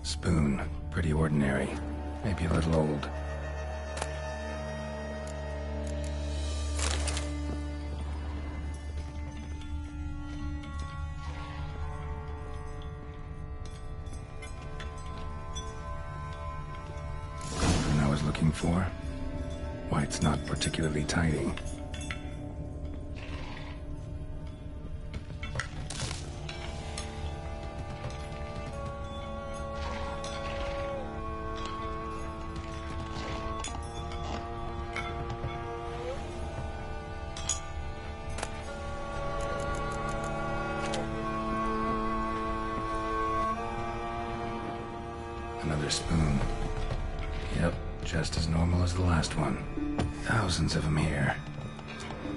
Spoon. Pretty ordinary. Maybe a little old. Cauldron I was looking for? White's not particularly tidy. Another spoon. Yep, just as normal as the last one. Thousands of them here.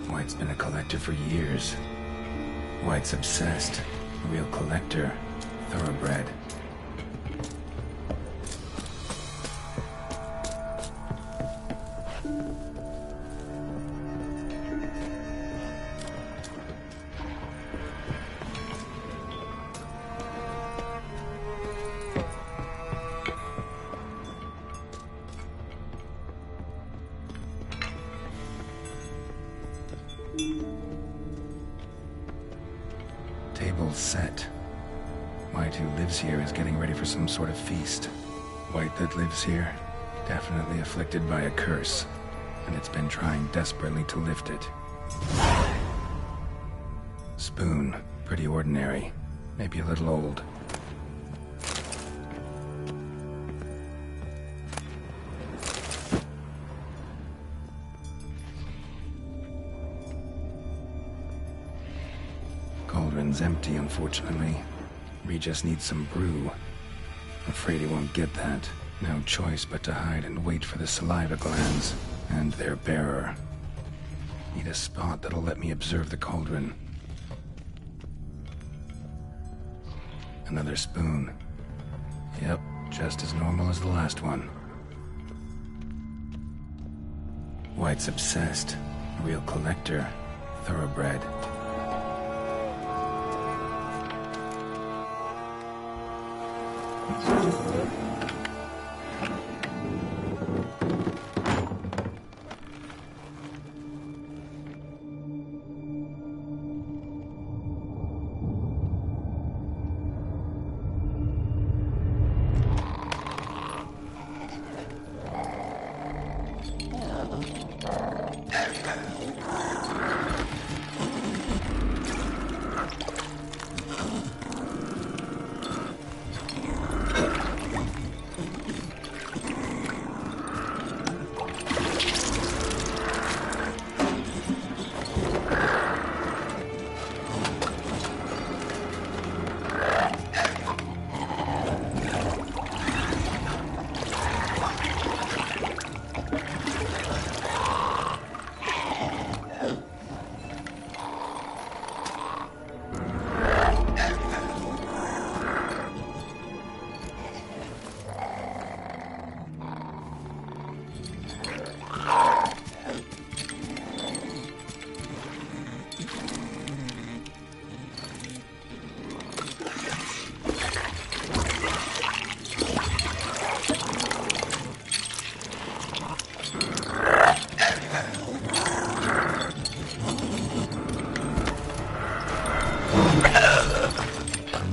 White's been a collector for years. White's obsessed. A real collector. Thoroughbred. Table's set. White, who lives here, is getting ready for some sort of feast. White that lives here, definitely afflicted by a curse, and it's been trying desperately to lift it. Spoon. Pretty ordinary. Maybe a little old. Cauldron's empty, unfortunately. Regis needs some brew. Afraid he won't get that. No choice but to hide and wait for the saliva glands and their bearer. Need a spot that'll let me observe the cauldron. Another spoon. Yep, just as normal as the last one. White's obsessed. A real collector. Thoroughbred.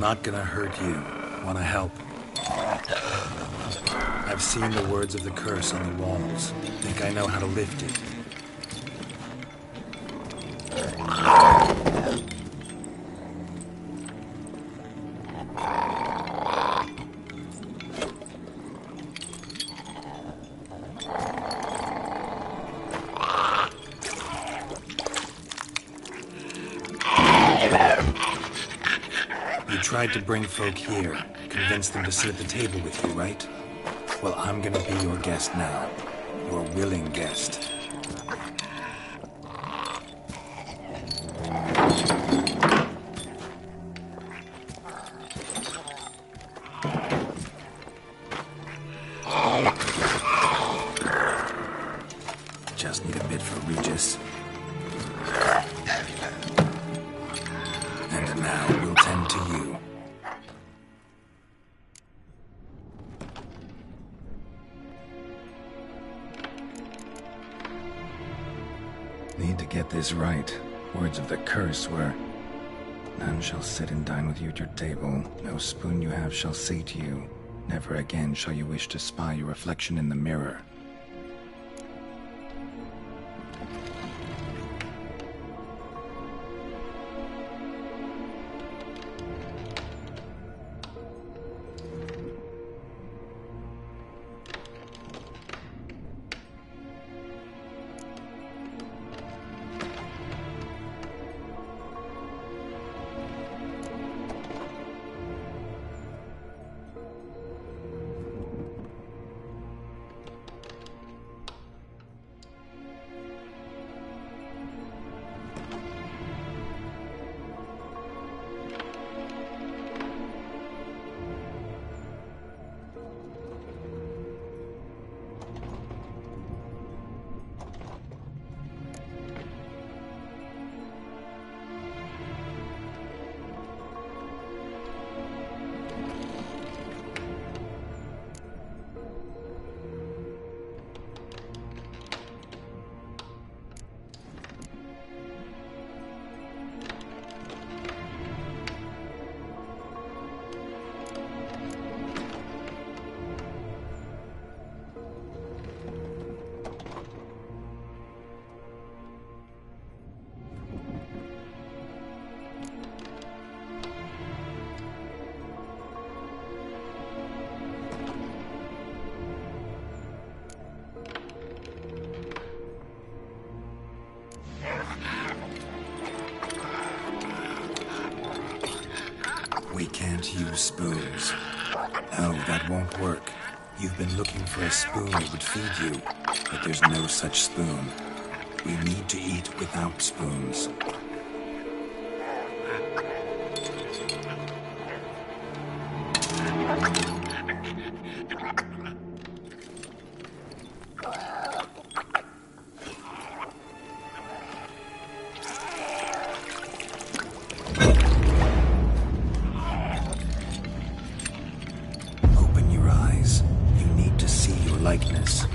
not gonna hurt you. Wanna help? I've seen the words of the curse on the walls. Think I know how to lift it. You tried to bring folk here, convince them to sit at the table with you, right? Well, I'm gonna be your guest now. Your willing guest. Just need a bit for Regis. And now we'll tend to you. Need to get this right. Words of the curse were, none shall sit and dine with you at your table. No spoon you have shall say to you, never again shall you wish to spy your reflection in the mirror. We can't use spoons. No, that won't work. You've been looking for a spoon that would feed you, but there's no such spoon. We need to eat without spoons. Open your eyes. You need to see your likeness.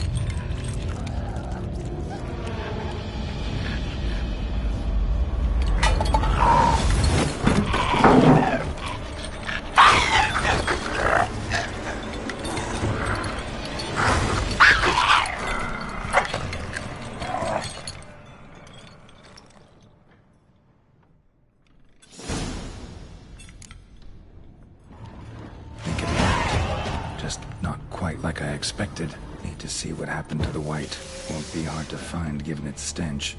Just not quite like I expected. Need to see what happened to the white. Won't be hard to find given its stench.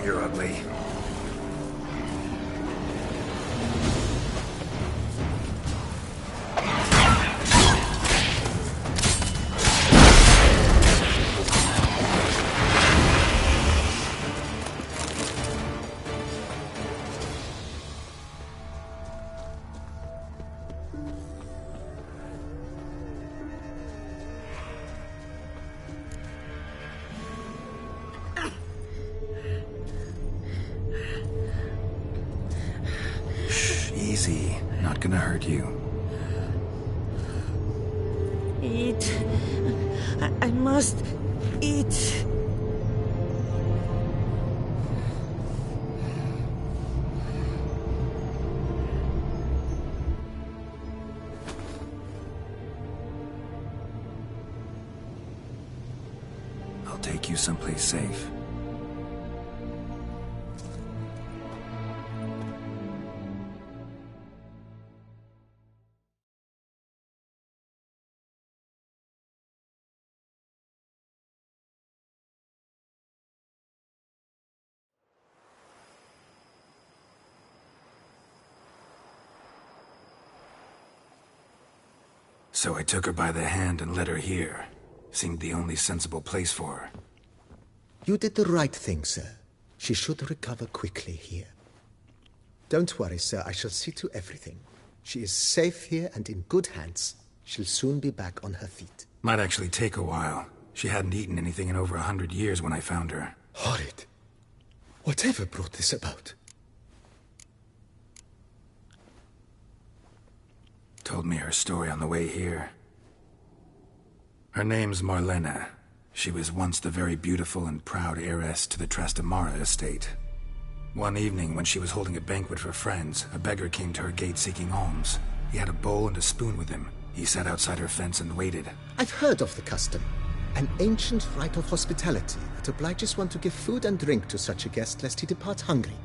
You're ugly. Easy. Not gonna hurt you. Eat. I must eat. I'll take you someplace safe. So I took her by the hand and led her here. Seemed the only sensible place for her. You did the right thing, sir. She should recover quickly here. Don't worry, sir. I shall see to everything. She is safe here and in good hands. She'll soon be back on her feet. Might actually take a while. She hadn't eaten anything in over 100 years when I found her. Horrid. Whatever brought this about? Told me her story on the way here. Her name's Marlena. She was once the very beautiful and proud heiress to the Trastamara estate. One evening, when she was holding a banquet for friends, a beggar came to her gate seeking alms. He had a bowl and a spoon with him. He sat outside her fence and waited. I've heard of the custom. An ancient rite of hospitality that obliges one to give food and drink to such a guest lest he depart hungry.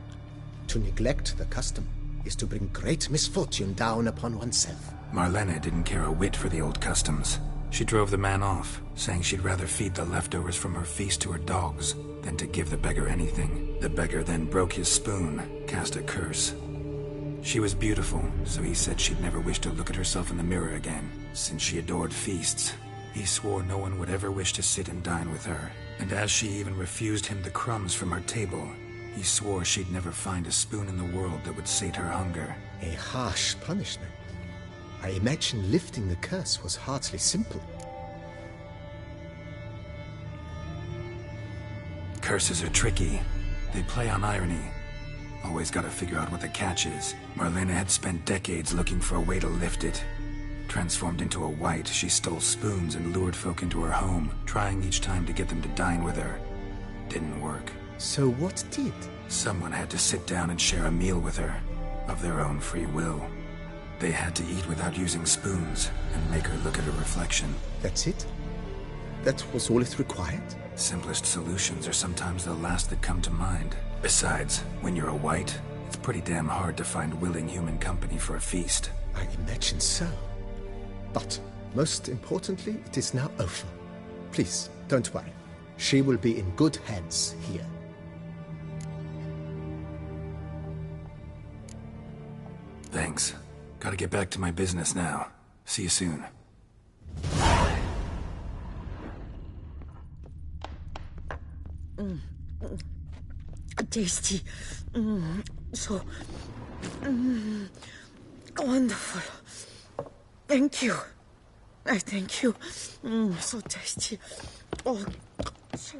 To neglect the custom is to bring great misfortune down upon oneself. Marlena didn't care a whit for the old customs. She drove the man off, saying she'd rather feed the leftovers from her feast to her dogs than to give the beggar anything. The beggar then broke his spoon, cast a curse. She was beautiful, so he said she'd never wish to look at herself in the mirror again. Since she adored feasts, he swore no one would ever wish to sit and dine with her. And as she even refused him the crumbs from her table, he swore she'd never find a spoon in the world that would sate her hunger. A harsh punishment. I imagine lifting the curse was hardly simple. Curses are tricky. They play on irony. Always gotta figure out what the catch is. Marlena had spent decades looking for a way to lift it. Transformed into a wight, she stole spoons and lured folk into her home, trying each time to get them to dine with her. Didn't work. So what did? Someone had to sit down and share a meal with her, of their own free will. They had to eat without using spoons, and make her look at her reflection. That's it? That was all it required? Simplest solutions are sometimes the last that come to mind. Besides, when you're a wight, it's pretty damn hard to find willing human company for a feast. I imagine so. But, most importantly, it is now over. Please, don't worry. She will be in good hands here. Thanks. Gotta get back to my business now. See you soon. Tasty. So wonderful. Thank you. I thank you. So tasty. Oh, so